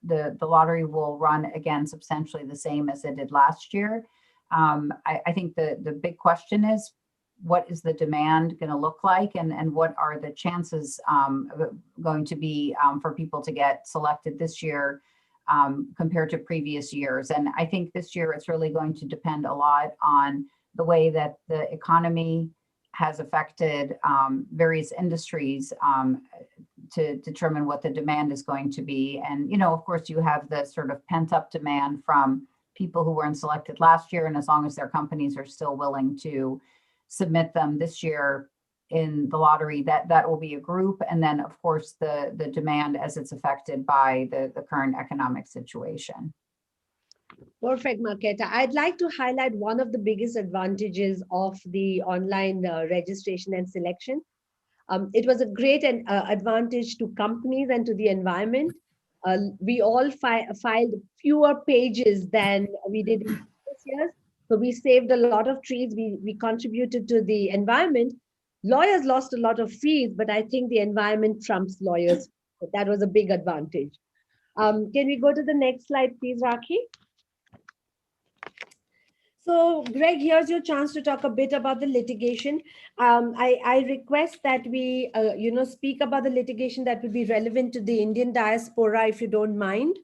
the lottery will run again substantially the same as it did last year. I think the big question is, what is the demand going to look like, and what are the chances going to be for people to get selected this year compared to previous years? And I think this year it's really going to depend a lot on the way that the economy has affected various industries to determine what the demand is going to be. And, you know, of course, you have the sort of pent up demand from people who weren't selected last year. And as long as their companies are still willing to submit them this year in the lottery, that will be a group. And then, of course, the demand as it's affected by the current economic situation. Perfect, Marketa. I'd like to highlight one of the biggest advantages of the online registration and selection. It was a great advantage to companies and to the environment. We all filed fewer pages than we did in previous years. So we saved a lot of trees. We contributed to the environment. Lawyers lost a lot of fees, but I think the environment trumps lawyers. So that was a big advantage. Can we go to the next slide, please, Rakhi? So, Greg, here's your chance to talk a bit about the litigation. I request that we, speak about the litigation that would be relevant to the Indian diaspora, if you don't mind.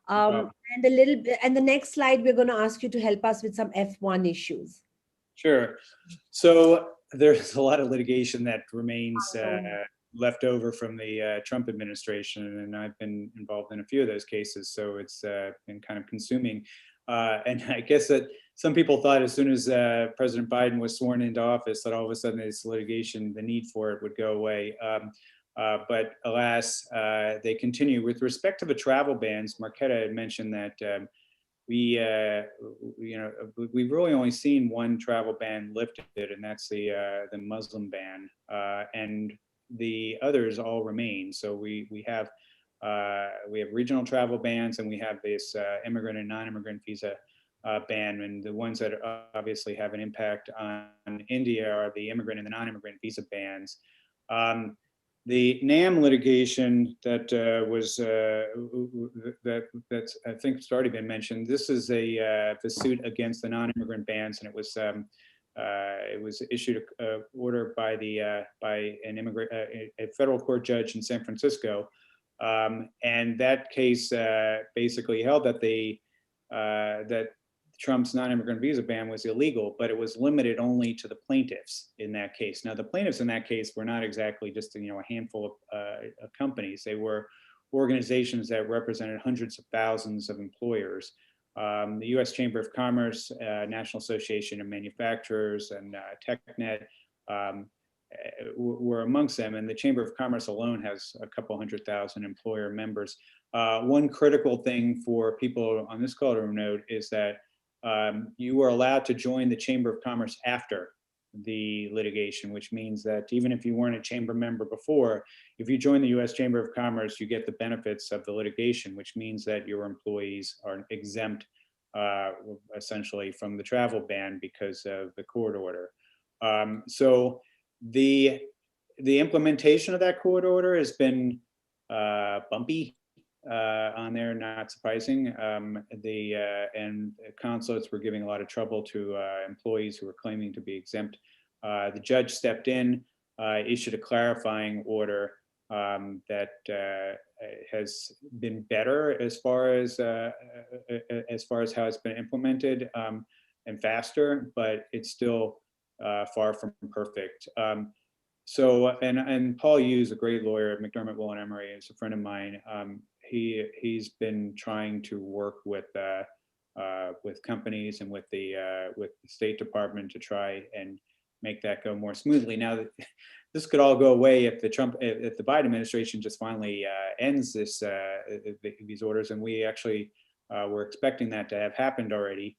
And the next slide, we're going to ask you to help us with some F1 issues. Sure. So there's a lot of litigation that remains left over from the Trump administration, and I've been involved in a few of those cases, so it's been kind of consuming. And I guess that some people thought as soon as President Biden was sworn into office that all of a sudden this litigation, the need for it would go away. But alas, they continue. With respect to the travel bans, Marquetta had mentioned that we've really only seen one travel ban lifted, and that's the Muslim ban, and the others all remain. So we have regional travel bans, and we have this immigrant and non-immigrant visa ban, and the ones that obviously have an impact on India are the immigrant and the non-immigrant visa bans. The NAM litigation that that's I think it's already been mentioned. This is the suit against the non-immigrant bans, and it was issued a order by a federal court judge in San Francisco, and that case basically held that that Trump's non-immigrant visa ban was illegal, but it was limited only to the plaintiffs in that case. Now, the plaintiffs in that case were not exactly just a handful of companies. They were organizations that represented hundreds of thousands of employers. The U.S. Chamber of Commerce, National Association of Manufacturers, and TechNet were amongst them, and the Chamber of Commerce alone has a couple 100,000 employer members. One critical thing for people on this call to note is that you are allowed to join the Chamber of Commerce after the litigation, which means that even if you weren't a chamber member before, if you join the U.S. Chamber of Commerce, you get the benefits of the litigation, which means that your employees are exempt essentially from the travel ban because of the court order. So the implementation of that court order has been bumpy on there, not surprising. And consulates were giving a lot of trouble to employees who were claiming to be exempt. The judge stepped in, issued a clarifying order that has been better as far as how it's been implemented, and faster, but it's still far from perfect. So, and Paul Hughes, a great lawyer at McDermott, Will and Emery, is a friend of mine. He's been trying to work with companies and with the State Department to try and make that go more smoothly. Now, this could all go away if the Biden administration just finally ends these orders, and we actually were expecting that to have happened already.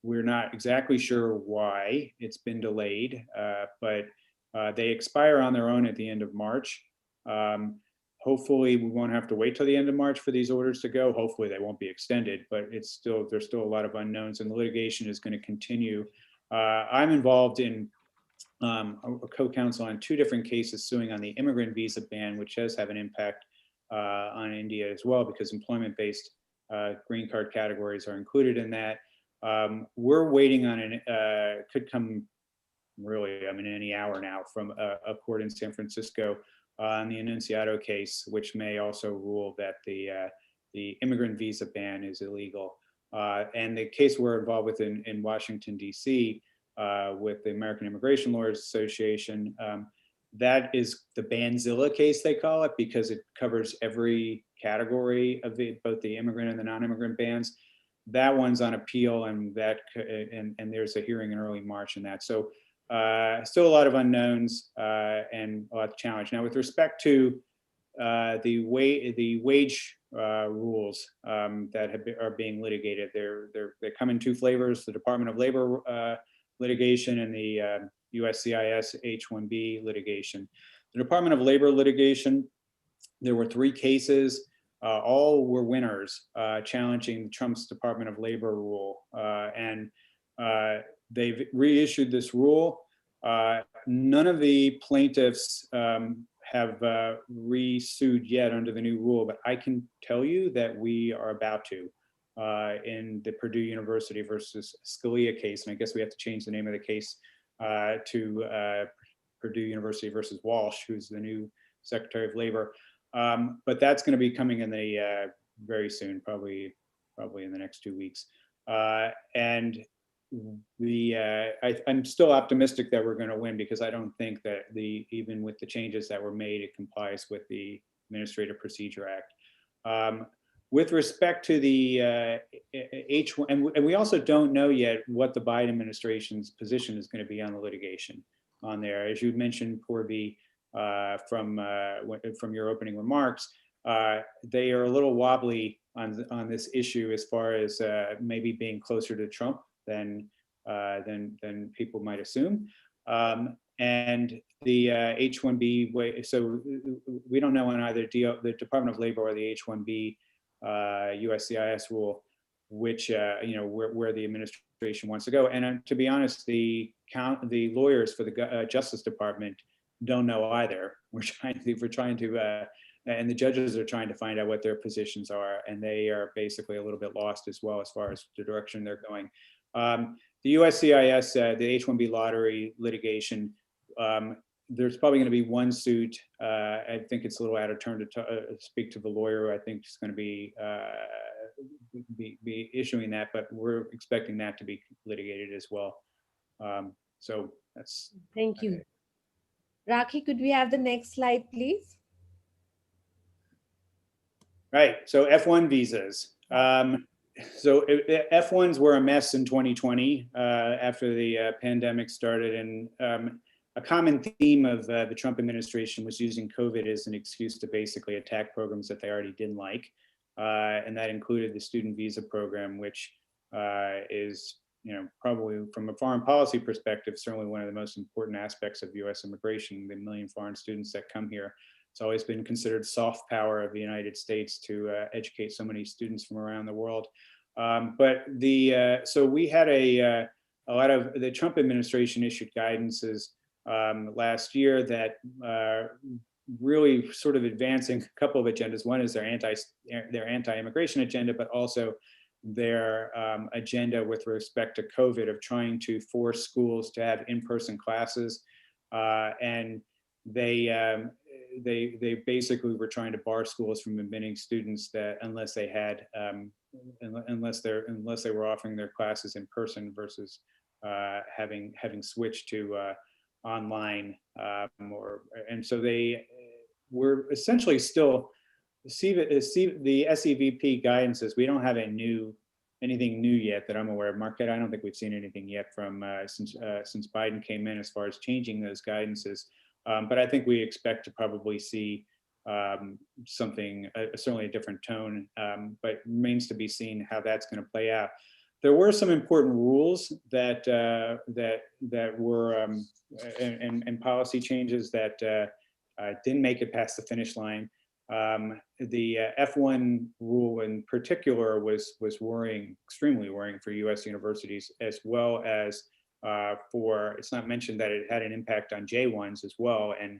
We're not exactly sure why it's been delayed, but they expire on their own at the end of March. Hopefully we won't have to wait till the end of March for these orders to go. Hopefully they won't be extended, but there's still a lot of unknowns, and the litigation is going to continue. I'm involved in a co-counsel on 2 different cases suing on the immigrant visa ban, which does have an impact on India as well, because employment-based green card categories are included in that. We're waiting on could come really, any hour now from a court in San Francisco on the Annunziato case, which may also rule that the immigrant visa ban is illegal. And the case we're involved with in Washington, D.C., with the American Immigration Lawyers Association, that is the Banzilla case, they call it, because it covers every category of both the immigrant and the non-immigrant bans. That one's on appeal, and there's a hearing in early March in that. So still a lot of unknowns and a lot of challenge. Now, with respect to the wage rules that are being litigated, they come in 2 flavors: the Department of Labor litigation and the USCIS H-1B litigation. The Department of Labor litigation, there were 3 cases. All were winners challenging Trump's Department of Labor rule, and they've reissued this rule. None of the plaintiffs have re-sued yet under the new rule, but I can tell you that we are about to in the Purdue University versus Scalia case, and I guess we have to change the name of the case to Purdue University versus Walsh, who's the new Secretary of Labor. But that's going to be coming in the very soon, probably in the next 2 weeks. And I'm still optimistic that we're going to win, because I don't think that even with the changes that were made, it complies with the Administrative Procedure Act. With respect to the H1, and we also don't know yet what the Biden administration's position is going to be on the litigation on there. As you mentioned, Purvi, from your opening remarks, they are a little wobbly on this issue as far as maybe being closer to Trump than people might assume. And the H-1B way, so we don't know on either the Department of Labor or the H-1B USCIS rule, which where the administration wants to go. And to be honest, the lawyers for the Justice Department don't know either. We're trying to, and the judges are trying to find out what their positions are, and they are basically a little bit lost as well as far as the direction they're going. The USCIS, the H-1B lottery litigation, there's probably going to be one suit. I think it's a little out of turn to speak to the lawyer. I think is going to be issuing that, but we're expecting that to be litigated as well. So that's. Thank you. Rakhi, could we have the next slide, please? Right. So F1 visas. So F1s were a mess in 2020 after the pandemic started, and a common theme of the Trump administration was using COVID as an excuse to basically attack programs that they already didn't like, and that included the student visa program, which is, probably from a foreign policy perspective, certainly one of the most important aspects of U.S. immigration. The million foreign students that come here. It's always been considered soft power of the United States to educate so many students from around the world. But so we had a lot of the Trump administration issued guidances last year that really sort of advancing a couple of agendas. One is their anti-immigration agenda, but also their agenda with respect to COVID of trying to force schools to have in-person classes, and they basically were trying to bar schools from admitting students that unless they had unless they were offering their classes in person versus having switched to online, and so they were essentially still the SEVP guidances. We don't have anything new yet that I'm aware of. Marquette, I don't think we've seen anything yet from since Biden came in as far as changing those guidances. But I think we expect to probably see something, certainly a different tone, but it remains to be seen how that's going to play out. There were some important rules that were and policy changes that didn't make it past the finish line. The F1 rule in particular was worrying, extremely worrying for U.S. universities, as well as it's not mentioned that it had an impact on J1s as well. And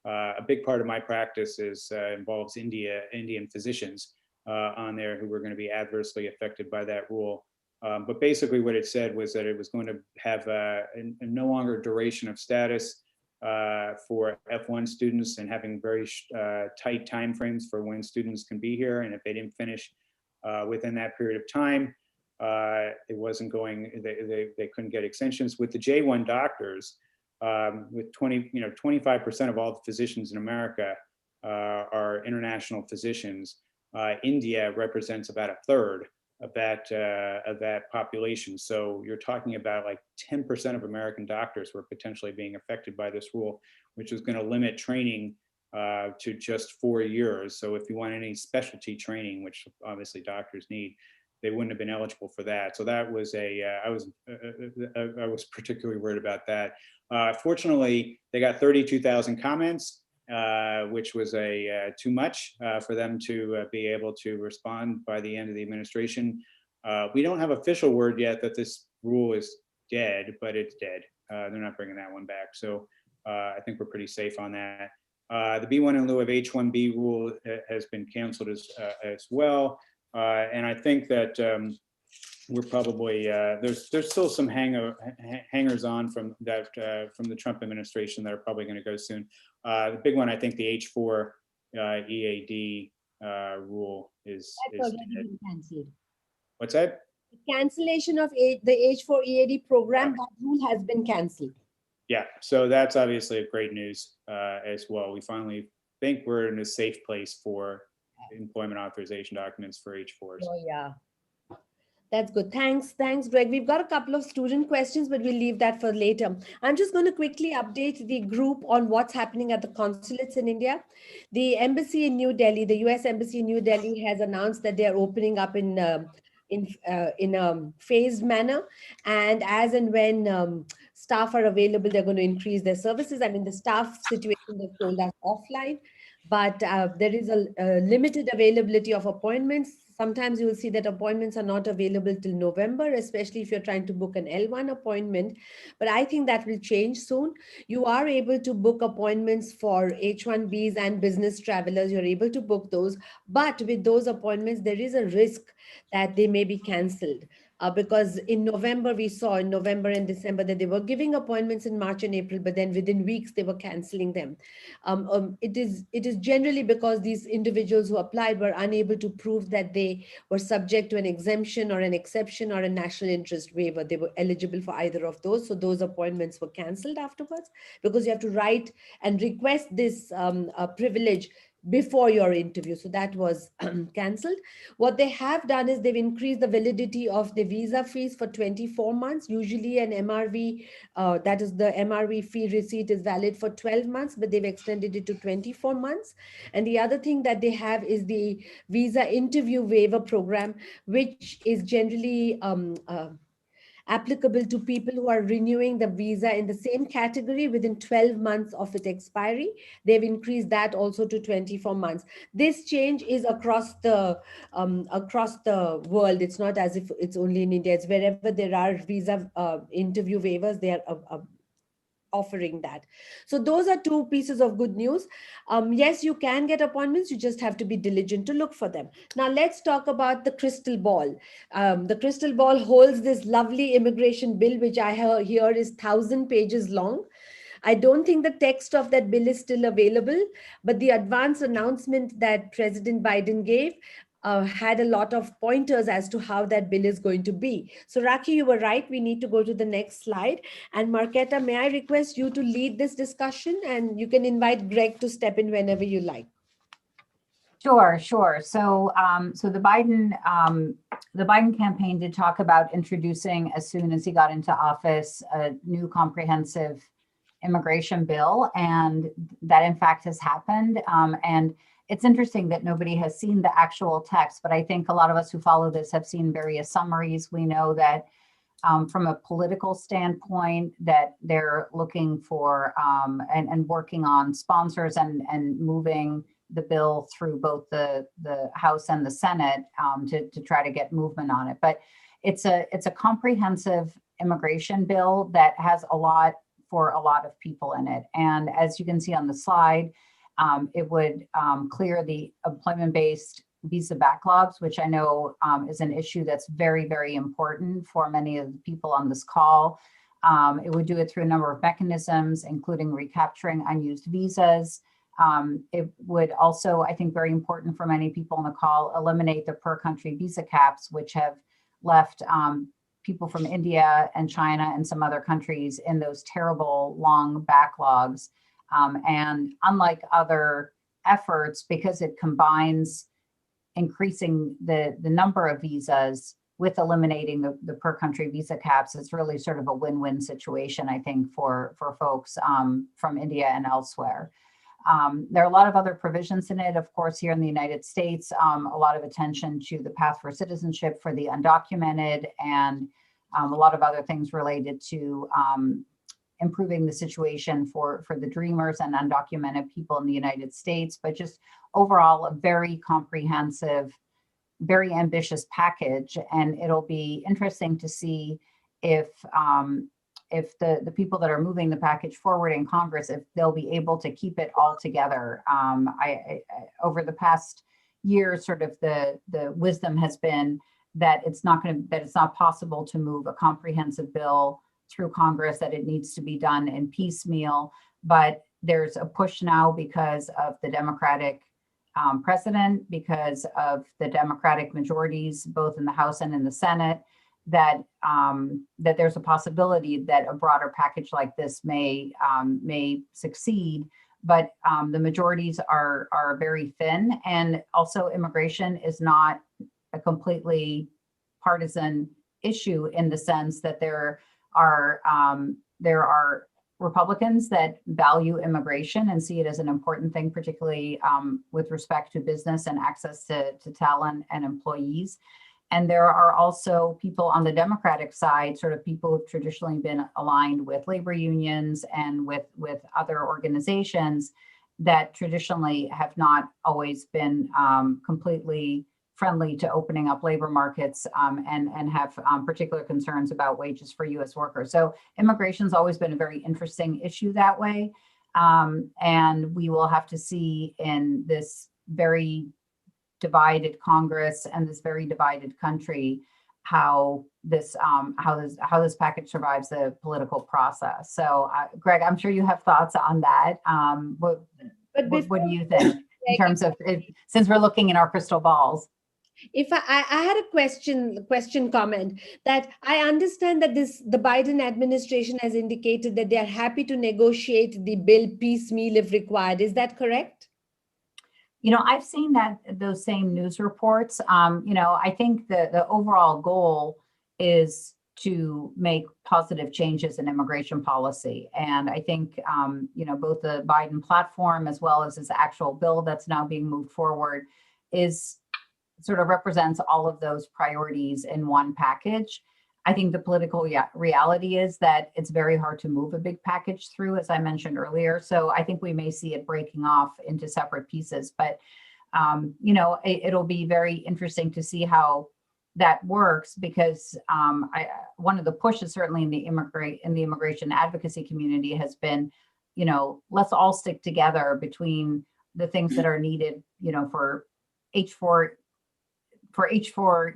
a big part of my practice involves Indian physicians on there who were going to be adversely affected by that rule. But basically what it said was that it was going to have a no longer duration of status for F1 students, and having very tight timeframes for when students can be here. And if they didn't finish within that period of time, it wasn't going, they couldn't get extensions. With the J1 doctors, with 25% of all the physicians in America are international physicians. India represents about a third of that population. So you're talking about like 10% of American doctors were potentially being affected by this rule, which is going to limit training to just 4 years. So if you want any specialty training, which obviously doctors need, they wouldn't have been eligible for that. So that was I was particularly worried about that. Fortunately, they got 32,000 comments, which was too much for them to be able to respond by the end of the administration. We don't have official word yet that this rule is dead, but it's dead. They're not bringing that one back. So I think we're pretty safe on that. The B1 in lieu of H1B rule has been canceled as well. And I think that we're probably there's still some hangers on from the Trump administration that are probably going to go soon. The big one, I think, the H4 EAD rule is already been cancelled. What's that? The cancellation of the H4 EAD program, that rule has been cancelled. Yeah, so that's obviously great news as well. We finally think we're in a safe place for employment authorization documents for H4s. Oh yeah. That's good. Thanks, Greg. We've got a couple of student questions, but we'll leave that for later. I'm just going to quickly update the group on what's happening at the consulates in India. The embassy in New Delhi, the U.S. embassy in New Delhi, has announced that they are opening up in a phased manner, and as and when staff are available, they're going to increase their services. I mean, the staff situation they've told us offline, but there is a limited availability of appointments. Sometimes you will see that appointments are not available till November, especially if you're trying to book an L1 appointment. But I think that will change soon. You are able to book appointments for H1Bs and business travelers. You're able to book those. But with those appointments, there is a risk that they may be cancelled. Because in November and December that they were giving appointments in March and April, but then within weeks they were cancelling them. It is generally because these individuals who applied were unable to prove that they were subject to an exemption or an exception or a national interest waiver. They were eligible for either of those, so those appointments were cancelled afterwards, because you have to write and request this privilege before your interview. So that was cancelled. What they have done is they've increased the validity of the visa fees for 24 months. Usually an MRV, that is the MRV fee receipt, is valid for 12 months, but they've extended it to 24 months. And the other thing that they have is the visa interview waiver program, which is generally applicable to people who are renewing the visa in the same category within 12 months of its expiry. They've increased that also to 24 months. This change is across the world. It's not as if it's only in India. It's wherever there are visa interview waivers, they are offering that. So those are two pieces of good news. Yes, you can get appointments. You just have to be diligent to look for them. Now let's talk about the crystal ball. The crystal ball holds this lovely immigration bill, which I hear is 1,000 pages long. I don't think the text of that bill is still available, but the advance announcement that President Biden gave had a lot of pointers as to how that bill is going to be. So Raki, you were right. We need to go to the next slide. And Marketa, may I request you to lead this discussion, and you can invite Greg to step in whenever you like. Sure. So, the Biden campaign did talk about introducing, as soon as he got into office, a new comprehensive immigration bill, and that in fact has happened. And it's interesting that nobody has seen the actual text, but I think a lot of us who follow this have seen various summaries. We know that from a political standpoint, that they're looking for and working on sponsors and moving the bill through both the House and the Senate to try to get movement on it. But it's a comprehensive immigration bill that has a lot for a lot of people in it. And as you can see on the slide, it would clear the employment-based visa backlogs, which I know is an issue that's very, very important for many of the people on this call. It would do it through a number of mechanisms, including recapturing unused visas. It would also, I think, very important for many people on the call, eliminate the per-country visa caps, which have left people from India and China and some other countries in those terrible long backlogs. And unlike other efforts, because it combines increasing the number of visas with eliminating the per country visa caps, it's really sort of a win-win situation, I think, for folks from India and elsewhere. There are a lot of other provisions in it. Of course, here in the United States, a lot of attention to the path for citizenship for the undocumented, and a lot of other things related to improving the situation for the dreamers and undocumented people in the United States. But just overall, a very comprehensive, very ambitious package. And it'll be interesting to see if the people that are moving the package forward in Congress, if they'll be able to keep it all together. I over the past year, sort of the wisdom has been that it's not possible to move a comprehensive bill through Congress, that it needs to be done in piecemeal. But there's a push now because of the Democratic president, because of the Democratic majorities, both in the House and in the Senate, that there's a possibility that a broader package like this may succeed. But the majorities are very thin, and also immigration is not a completely partisan issue in the sense that there are Republicans that value immigration and see it as an important thing, particularly with respect to business and access to talent and employees. And there are also people on the Democratic side, sort of people who've traditionally been aligned with labor unions and with other organizations that traditionally have not always been completely friendly to opening up labor markets and have particular concerns about wages for U.S. workers. So immigration's always been a very interesting issue that way. And we will have to see in this very divided Congress and this very divided country how this package survives the political process. So Greg, I'm sure you have thoughts on that. What do you think in terms of, since we're looking in our crystal balls? If I had a question comment that I understand that the Biden administration has indicated that they are happy to negotiate the bill piecemeal if required. Is that correct? You know, I've seen those same news reports. You know, I think the overall goal is to make positive changes in immigration policy. And I think, you know, both the Biden platform as well as his actual bill that's now being moved forward sort of represents all of those priorities in one package. I think the political reality is that it's very hard to move a big package through, as I mentioned earlier. So I think we may see it breaking off into separate pieces. But, you know, it'll be very interesting to see how that works, because one of the pushes certainly in the immigration advocacy community has been, you know, let's all stick together between the things that are needed, you know, for H4,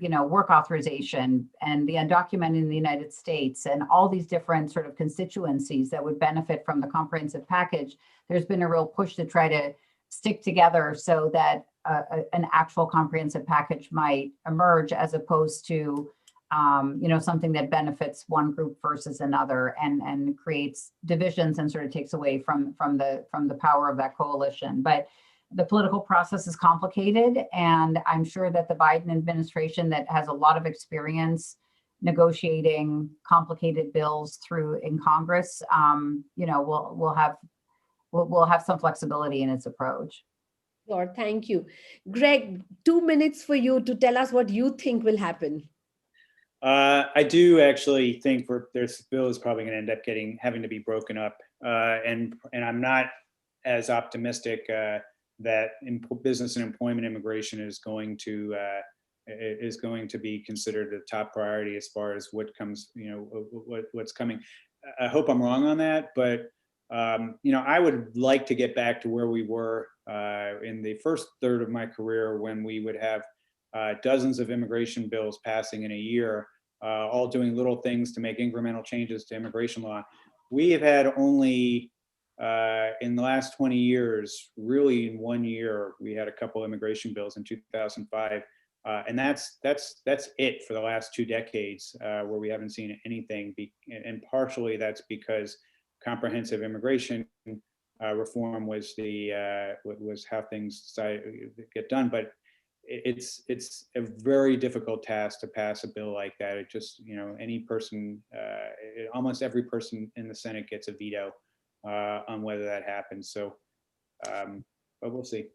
you know, work authorization and the undocumented in the United States and all these different sort of constituencies that would benefit from the comprehensive package. There's been a real push to try to stick together so that an actual comprehensive package might emerge, as opposed to, you know, something that benefits one group versus another and creates divisions and sort of takes away from the power of that coalition. But the political process is complicated, and I'm sure that the Biden administration, that has a lot of experience negotiating complicated bills through in Congress, you know, will have some flexibility in its approach. Sure, thank you. Greg, 2 minutes for you to tell us what you think will happen. I do actually think this bill is probably going to end up having to be broken up, and I'm not as optimistic that business and employment immigration is going to be considered a top priority as far as what comes, you know, what's coming. I hope I'm wrong on that, but you know, I would like to get back to where we were in the first third of my career, when we would have dozens of immigration bills passing in a year, all doing little things to make incremental changes to immigration law. We have had only in the last 20 years, really in 1 year, we had a couple immigration bills in 2005, and that's it for the last 2 decades, where we haven't seen anything. And partially that's because comprehensive immigration reform was how things decided to get done. But it's a very difficult task to pass a bill like that. It just, you know, any person, almost every person in the Senate gets a veto on whether that happens. So, but we'll see.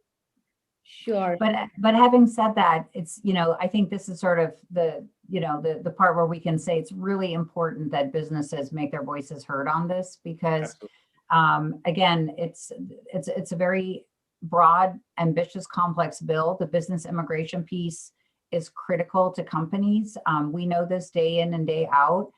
Sure. But having said that, it's, you know, I think this is sort of the, you know, the part where we can say it's really important that businesses make their voices heard on this, because again, it's a very broad, ambitious, complex bill. The business immigration piece is critical to companies. We know this day in and day out.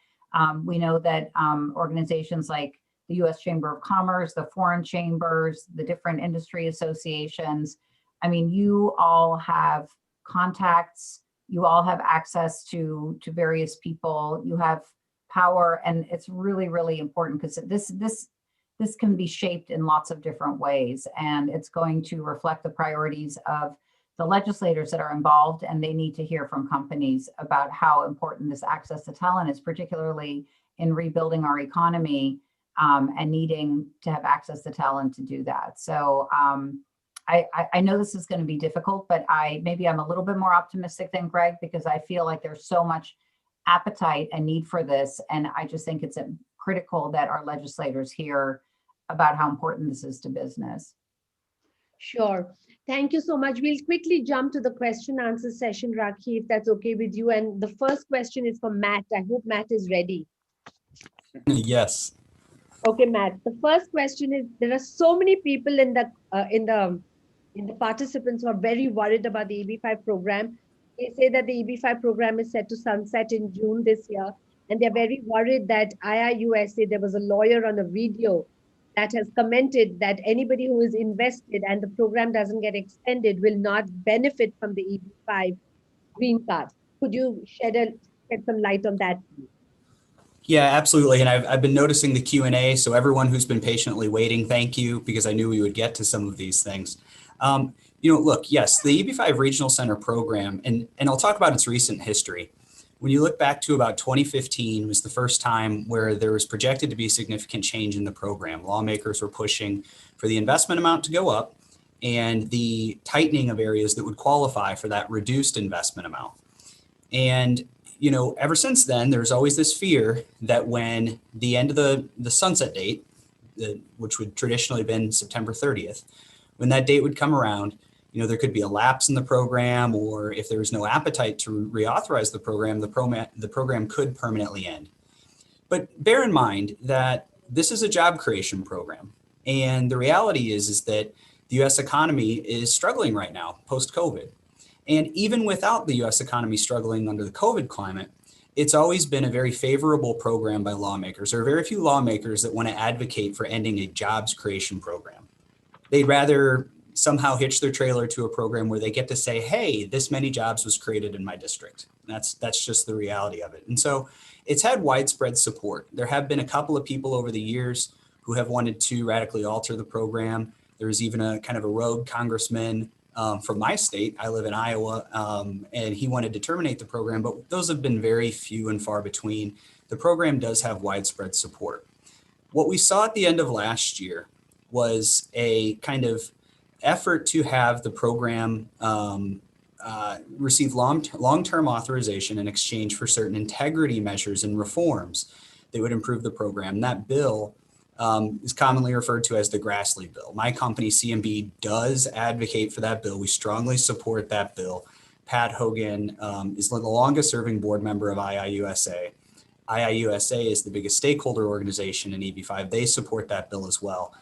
We know that organizations like the U.S. Chamber of Commerce, the foreign chambers, the different industry associations, I mean, you all have contacts, you all have access to various people, you have power, and it's really, really important, because this can be shaped in lots of different ways, and it's going to reflect the priorities of the legislators that are involved, and they need to hear from companies about how important this access to talent is, particularly in rebuilding our economy and needing to have access to talent to do that. So I know this is going to be difficult, but maybe I'm a little bit more optimistic than Greg, because I feel like there's so much appetite and need for this. And I just think it's critical that our legislators hear about how important this is to business. Sure. Thank you so much. We'll quickly jump to the question answer session, Rakhi, if that's okay with you. And the first question is from Matt. I hope Matt is ready. Yes. Okay, Matt. The first question is: there are so many people in the participants who are very worried about the EB5 program. They say that the EB5 program is set to sunset in June this year, and they're very worried that IIUSA, there was a lawyer on a video that has commented that anybody who is invested and the program doesn't get extended will not benefit from the EB5 green card. Could you shed some light on that, please? Yeah, absolutely. And I've been noticing the Q&A. So everyone who's been patiently waiting, thank you, because I knew we would get to some of these things. Look, yes, the EB5 Regional Center program, and I'll talk about its recent history. When you look back to about 2015 was the first time where there was projected to be significant change in the program. Lawmakers were pushing for the investment amount to go up and the tightening of areas that would qualify for that reduced investment amount. And ever since then, there's always this fear that when the end of the sunset date, which would traditionally have been September 30th, when that date would come around, there could be a lapse in the program, or if there was no appetite to reauthorize the program, the program could permanently end. But bear in mind that this is a job creation program. And the reality is that the U.S. economy is struggling right now, post-COVID. And even without the U.S. economy struggling under the COVID climate, it's always been a very favorable program by lawmakers. There are very few lawmakers that want to advocate for ending a jobs creation program. They'd rather somehow hitch their trailer to a program where they get to say, hey, this many jobs was created in my district. That's just the reality of it. And so it's had widespread support. There have been a couple of people over the years who have wanted to radically alter the program. There's even a kind of a rogue congressman from my state. I live in Iowa, and he wanted to terminate the program, but those have been very few and far between. The program does have widespread support. What we saw at the end of last year was a kind of effort to have the program receive long-term authorization in exchange for certain integrity measures and reforms that would improve the program. That bill is commonly referred to as the Grassley bill. My company, CMB, does advocate for that bill. We strongly support that bill. Pat Hogan is the longest serving board member of IIUSA. IIUSA is the biggest stakeholder organization in EB5. They support that bill as well.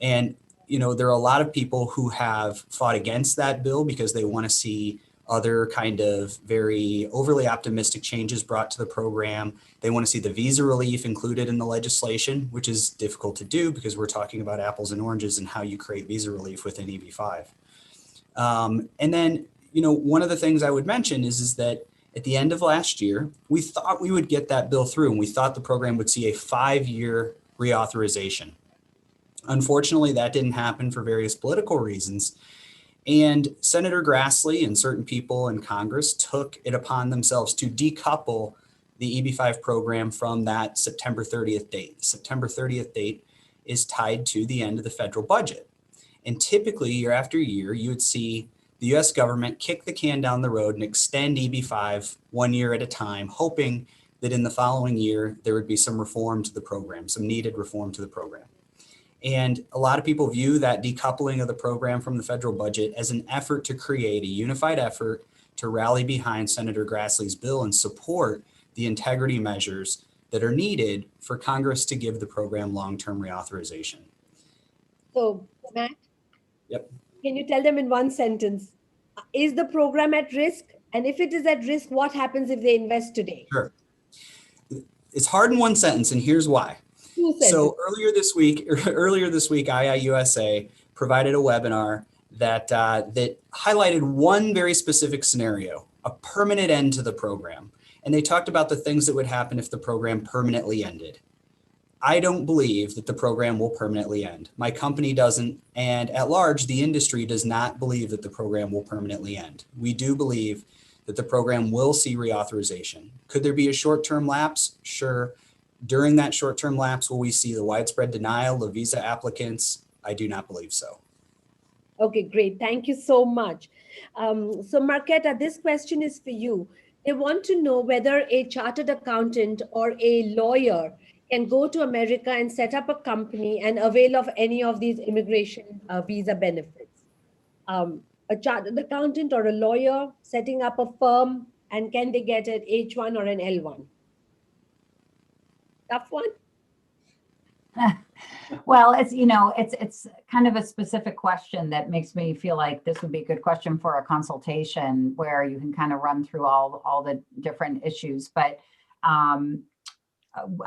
And, there are a lot of people who have fought against that bill because they want to see other kind of very overly optimistic changes brought to the program. They want to see the visa relief included in the legislation, which is difficult to do because we're talking about apples and oranges and how you create visa relief within EB5. And then, one of the things I would mention is that at the end of last year, we thought we would get that bill through, and we thought the program would see a 5-year reauthorization. Unfortunately, that didn't happen for various political reasons. And Senator Grassley and certain people in Congress took it upon themselves to decouple the EB5 program from that September 30th date. The September 30th date is tied to the end of the federal budget. And typically, year after year, you would see the U.S. government kick the can down the road and extend EB5 1 year at a time, hoping that in the following year, there would be some reform to the program, some needed reform to the program. And a lot of people view that decoupling of the program from the federal budget as an effort to create a unified effort to rally behind Senator Grassley's bill and support the integrity measures that are needed for Congress to give the program long-term reauthorization. So, Matt, Yep. Can you tell them in one sentence, is the program at risk? And if it is at risk, what happens if they invest today? Sure. It's hard in one sentence, and here's why. So earlier this week, IIUSA provided a webinar that highlighted one very specific scenario, a permanent end to the program. And they talked about the things that would happen if the program permanently ended. I don't believe that the program will permanently end. My company doesn't, and at large, the industry does not believe that the program will permanently end. We do believe that the program will see reauthorization. Could there be a short-term lapse? Sure. During that short-term lapse, will we see the widespread denial of visa applicants? I do not believe so. Okay, great. Thank you so much. So Marquetta, this question is for you. They want to know whether a chartered accountant or a lawyer can go to America and set up a company and avail of any of these immigration visa benefits. A chartered accountant or a lawyer setting up a firm, and can they get an H1 or an L1? Tough one. Well, it's kind of a specific question that makes me feel like this would be a good question for a consultation where you can kind of run through all the different issues. But I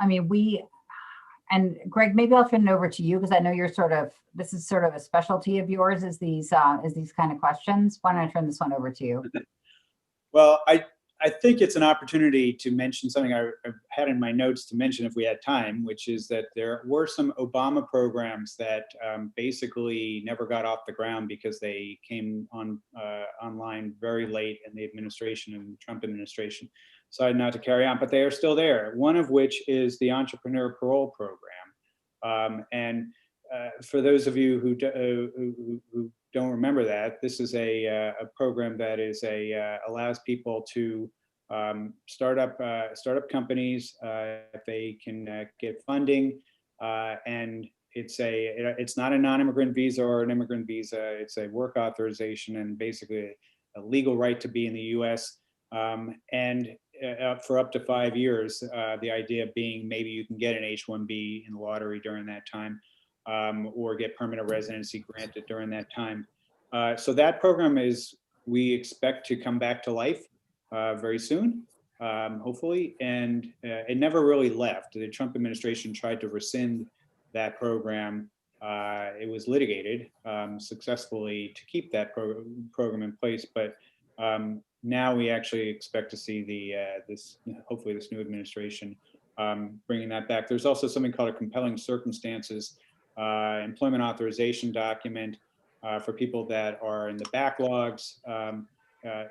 mean, and Greg, maybe I'll turn it over to you because I know you're this is sort of a specialty of yours, is these kind of questions. Why don't I turn this one over to you? Well, I think it's an opportunity to mention something I've had in my notes to mention if we had time, which is that there were some Obama programs that basically never got off the ground because they came online very late in the administration and Trump administration decided not to carry on, but they are still there. One of which is the Entrepreneur Parole Program. For those of you who don't remember that, this is a program that allows people to start up companies if they can get funding, and it's not a non-immigrant visa or an immigrant visa. It's a work authorization and basically a legal right to be in the U.S. And for up to 5 years. The idea being maybe you can get an H-1B in the lottery during that time. Or get permanent residency granted during that time. So that program we expect to come back to life very soon, hopefully, and it never really left. The Trump administration tried to rescind that program. It was litigated successfully to keep that program in place, but now we actually expect to see hopefully this new administration bringing that back. There's also something called a compelling circumstances employment authorization document for people that are in the backlogs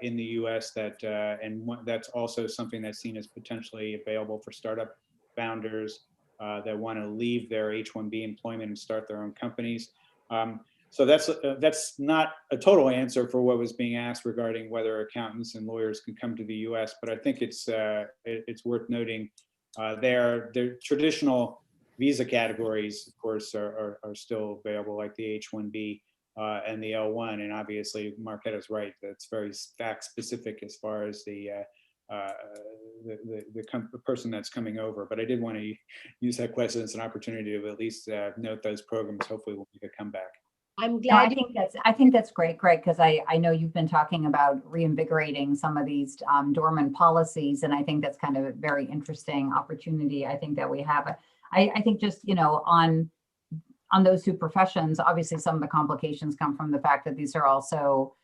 in the U.S. That's also something that's seen as potentially available for startup founders that want to leave their H-1B employment and start their own companies. So that's not a total answer for what was being asked regarding whether accountants and lawyers can come to the U.S., but I think it's worth noting their traditional visa categories, of course, are still available, like the H-1B and the L1. And obviously, Marquetta's right; that's very fact specific as far as the person that's coming over. But I did want to use that question as an opportunity to at least note those programs. Hopefully, will make a comeback. I'm glad. I think that's great, Greg, because I know you've been talking about reinvigorating some of these dormant policies, and I think that's kind of a very interesting opportunity. I think that we have. I think just on those two professions, obviously some of the complications come from the fact that these are also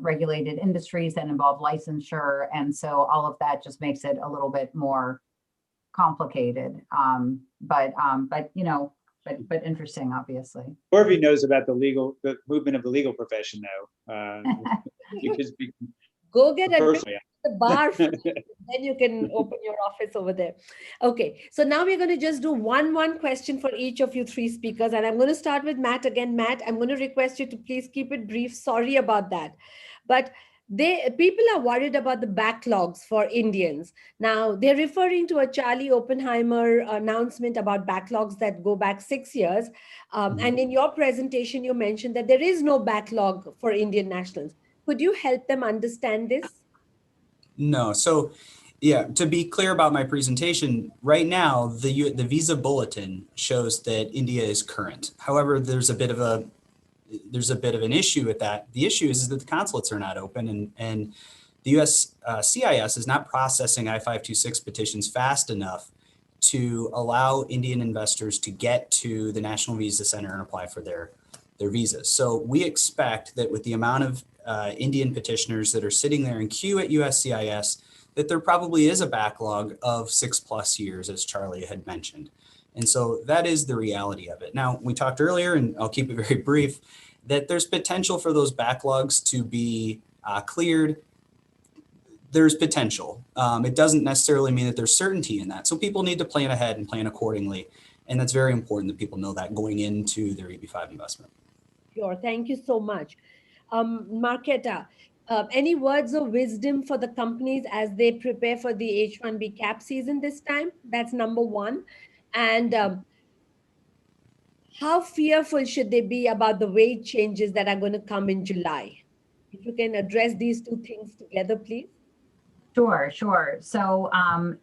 regulated industries that involve licensure, and so all of that just makes it a little bit more complicated. But interesting, obviously. Corby knows about the movement of the legal profession, though. Go get the bar, then you can open your office over there. Okay, so now we're going to just do one question for each of you three speakers, and I'm going to start with Matt again. Matt, I'm going to request you to please keep it brief. Sorry about that, but people are worried about the backlogs for Indians. Now, they're referring to a Charlie Oppenheimer announcement about backlogs that go back 6 years. And in your presentation, you mentioned that there is no backlog for Indian nationals. Could you help them understand this? No. So, yeah, to be clear about my presentation, right now, the visa bulletin shows that India is current. However, there's a bit of an issue with that. The issue is that the consulates are not open, and the US CIS is not processing I-526 petitions fast enough to allow Indian investors to get to the National Visa Center and apply for their visas. So we expect that with the amount of Indian petitioners that are sitting there in queue at USCIS, that there probably is a backlog of 6+ years, as Charlie had mentioned. And so that is the reality of it. Now, we talked earlier, and I'll keep it very brief, that there's potential for those backlogs to be cleared. There's potential. It doesn't necessarily mean that there's certainty in that. So people need to plan ahead and plan accordingly. And that's very important that people know that going into their EB5 investment. Sure. Thank you so much. Marketa, any words of wisdom for the companies as they prepare for the H-1B cap season this time? That's number one. And how fearful should they be about the wage changes that are going to come in July? If you can address these two things together, please. Sure, sure. So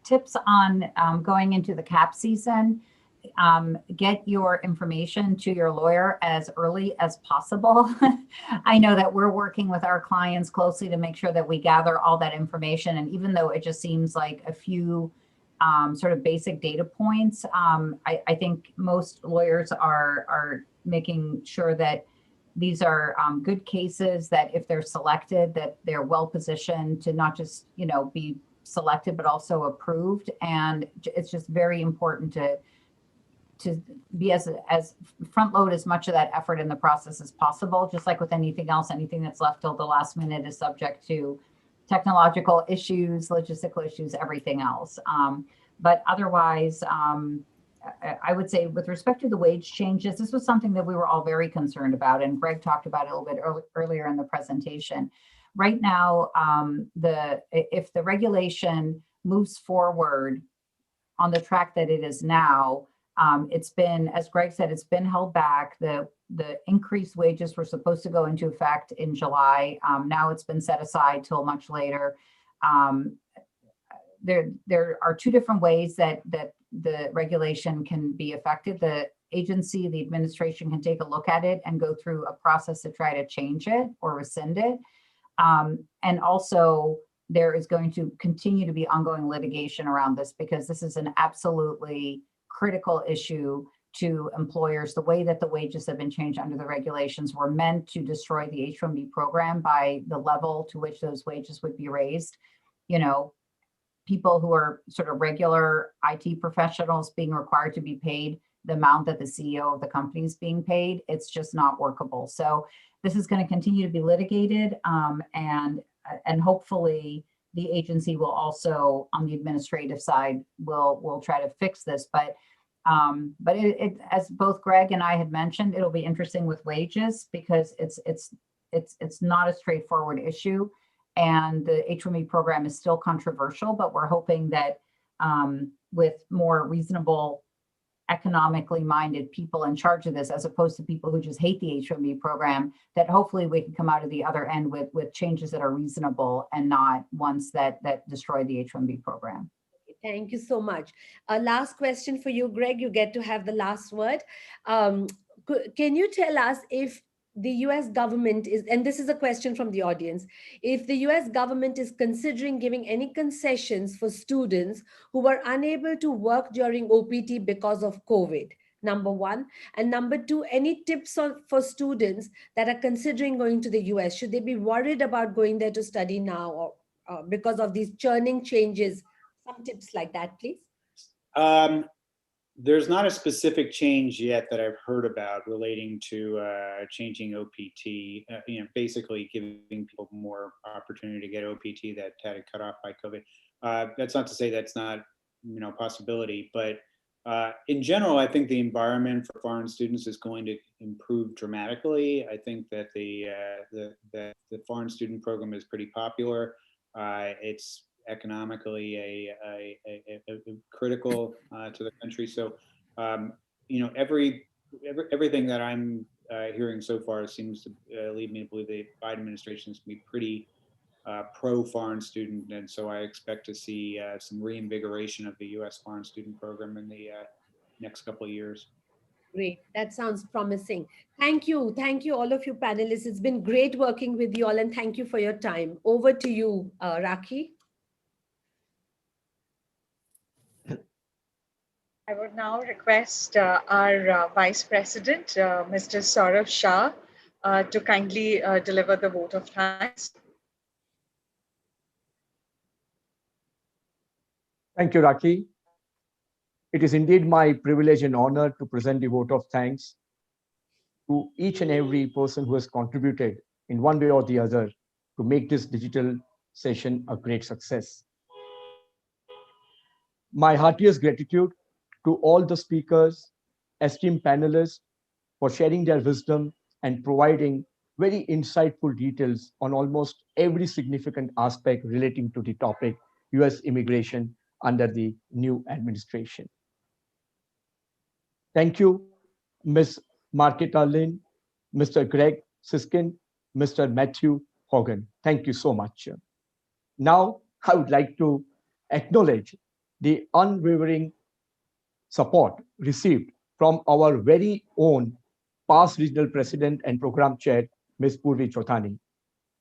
tips on going into the cap season. Get your information to your lawyer as early as possible. I know that we're working with our clients closely to make sure that we gather all that information. And even though it just seems like a few sort of basic data points, I think most lawyers are making sure that these are good cases, that if they're selected, that they're well positioned to not just, be selected, but also approved. And it's just very important to be as front load as much of that effort in the process as possible. Just like with anything else, anything that's left till the last minute is subject to technological issues, logistical issues, everything else. But otherwise, I would say with respect to the wage changes, this was something that we were all very concerned about, and Greg talked about it a little bit earlier in the presentation. Right now, if the regulation moves forward on the track that it is now, it's been, as Greg said, it's been held back. The increased wages were supposed to go into effect in July. Now it's been set aside till much later. There are two different ways that the regulation can be affected. The agency, the administration can take a look at it and go through a process to try to change it or rescind it. And also, there is going to continue to be ongoing litigation around this, because this is an absolutely critical issue to employers. The way that the wages have been changed under the regulations were meant to destroy the H-1B program by the level to which those wages would be raised. People who are sort of regular IT professionals being required to be paid the amount that the CEO of the company is being paid, it's just not workable. So this is going to continue to be litigated, and hopefully the agency will also, on the administrative side, will try to fix this. But it, as both Greg and I had mentioned, it'll be interesting with wages, because it's not a straightforward issue. And the H-1B program is still controversial, but we're hoping that with more reasonable, economically minded people in charge of this, as opposed to people who just hate the H-1B program, that hopefully we can come out of the other end with changes that are reasonable and not ones that destroy the H-1B program. Thank you so much. Last question for you, Greg. You get to have the last word. Can you tell us if the US government is, and this is a question from the audience, if the US government is considering giving any concessions for students who were unable to work during OPT because of COVID, number one. And number two, any tips for students that are considering going to the US? Should they be worried about going there to study now, or because of these churning changes? Some tips like that, please. There's not a specific change yet that I've heard about relating to changing OPT, basically giving people more opportunity to get OPT that had it cut off by COVID. That's not to say that's not, a possibility, but in general, I think the environment for foreign students is going to improve dramatically. I think that the foreign student program is pretty popular. It's economically a critical to the country. So, everything that I'm hearing so far seems to lead me to believe the Biden administration is going to be pretty pro foreign student, and so I expect to see some reinvigoration of the U.S. foreign student program in the next couple of years. Great. That sounds promising. Thank you. Thank you, all of you panelists. It's been great working with you all, and thank you for your time. Over to you, Rakhi. I would now request our Vice President, Mr. Saurav Shah, to kindly deliver the vote of thanks. Thank you, Rakhi. It is indeed my privilege and honor to present the vote of thanks to each and every person who has contributed in one way or the other to make this digital session a great success. My heartiest gratitude to all the speakers, esteemed panelists, for sharing their wisdom and providing very insightful details on almost every significant aspect relating to the topic US immigration under the new administration. Thank you, Ms. Marketa Lynn, Mr. Greg Siskin, Mr. Matthew Hogan. Thank you so much. Now, I would like to acknowledge the unwavering support received from our very own past regional president and program chair, Ms. Purvi Chothani.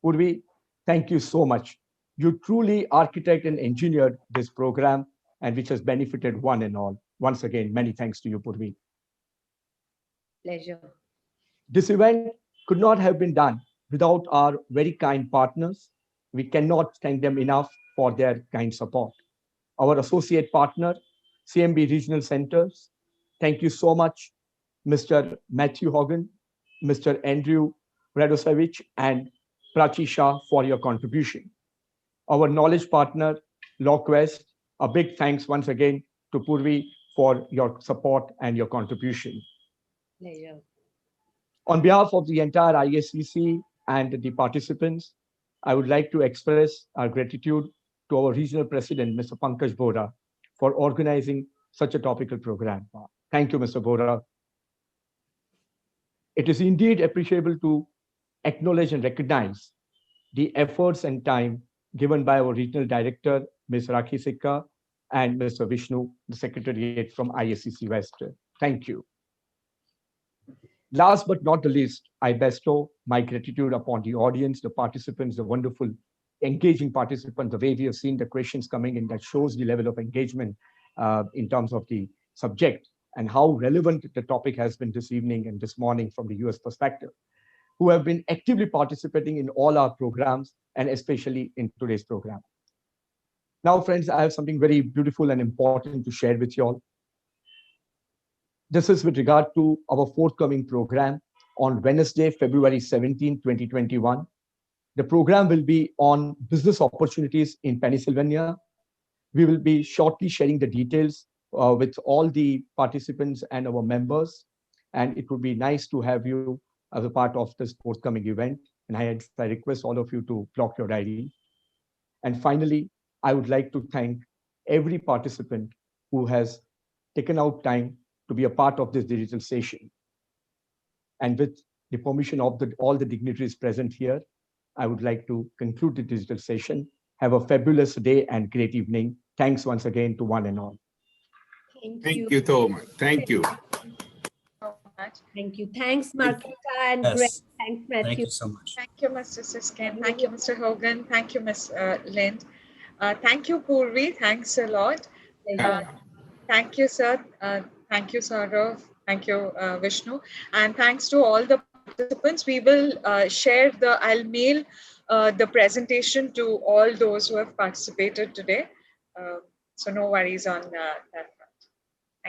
Purvi, thank you so much. You truly architect and engineered this program and which has benefited one and all. Once again, many thanks to you, Purvi. Pleasure. This event could not have been done without our very kind partners. We cannot thank them enough for their kind support. Our associate partner, CMB Regional Centers, thank you so much, Mr. Matthew Hogan, Mr. Andrew Radosevich, and Prachi Shah for your contribution. Our knowledge partner, LawQuest, a big thanks once again to Purvi for your support and your contribution. Pleasure. On behalf of the entire ISCC and the participants, I would like to express our gratitude to our regional president, Mr. Pankaj Bora, for organizing such a topical program. Thank you, Mr. Bora. It is indeed appreciable to acknowledge and recognize the efforts and time given by our regional director, Ms. Rakhi Sikka, and Mr. Vishnu, the Secretariat from ISCC West. Thank you. Last but not the least, I bestow my gratitude upon the audience, the participants, the wonderful, engaging participants, the way we have seen the questions coming in, that shows the level of engagement in terms of the subject and how relevant the topic has been this evening and this morning from the US perspective, who have been actively participating in all our programs and especially in today's program. Now, friends, I have something very beautiful and important to share with you all. This is with regard to our forthcoming program on Wednesday, February 17, 2021. The program will be on business opportunities in Pennsylvania. We will be shortly sharing the details with all the participants and our members. And it would be nice to have you as a part of this forthcoming event. And I request all of you to block your diary. And finally, I would like to thank every participant who has taken out time to be a part of this digital session. And with the permission of all the dignitaries present here, I would like to conclude the digital session. Have a fabulous day and great evening. Thanks once again to one and all. Thank you so much. Thank you. Thank you. Thanks, Marketa and Greg. Yes. Thanks, Matthew. Thank you so much. Thank you, Mr. Siskin. Thank you, Mr. Hogan. Thank you, Ms. Lind. Thank you, Purvi. Thanks a lot. Thank you, sir. Thank you, Saurav. Thank you, Vishnu. And thanks to all the participants. We will I'll mail the presentation to all those who have participated today. So no worries on that front.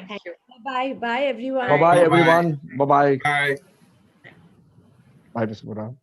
Thank you. Bye. Bye, everyone. Bye-bye, everyone. Bye-bye. Bye. Bye, Mr. Bora.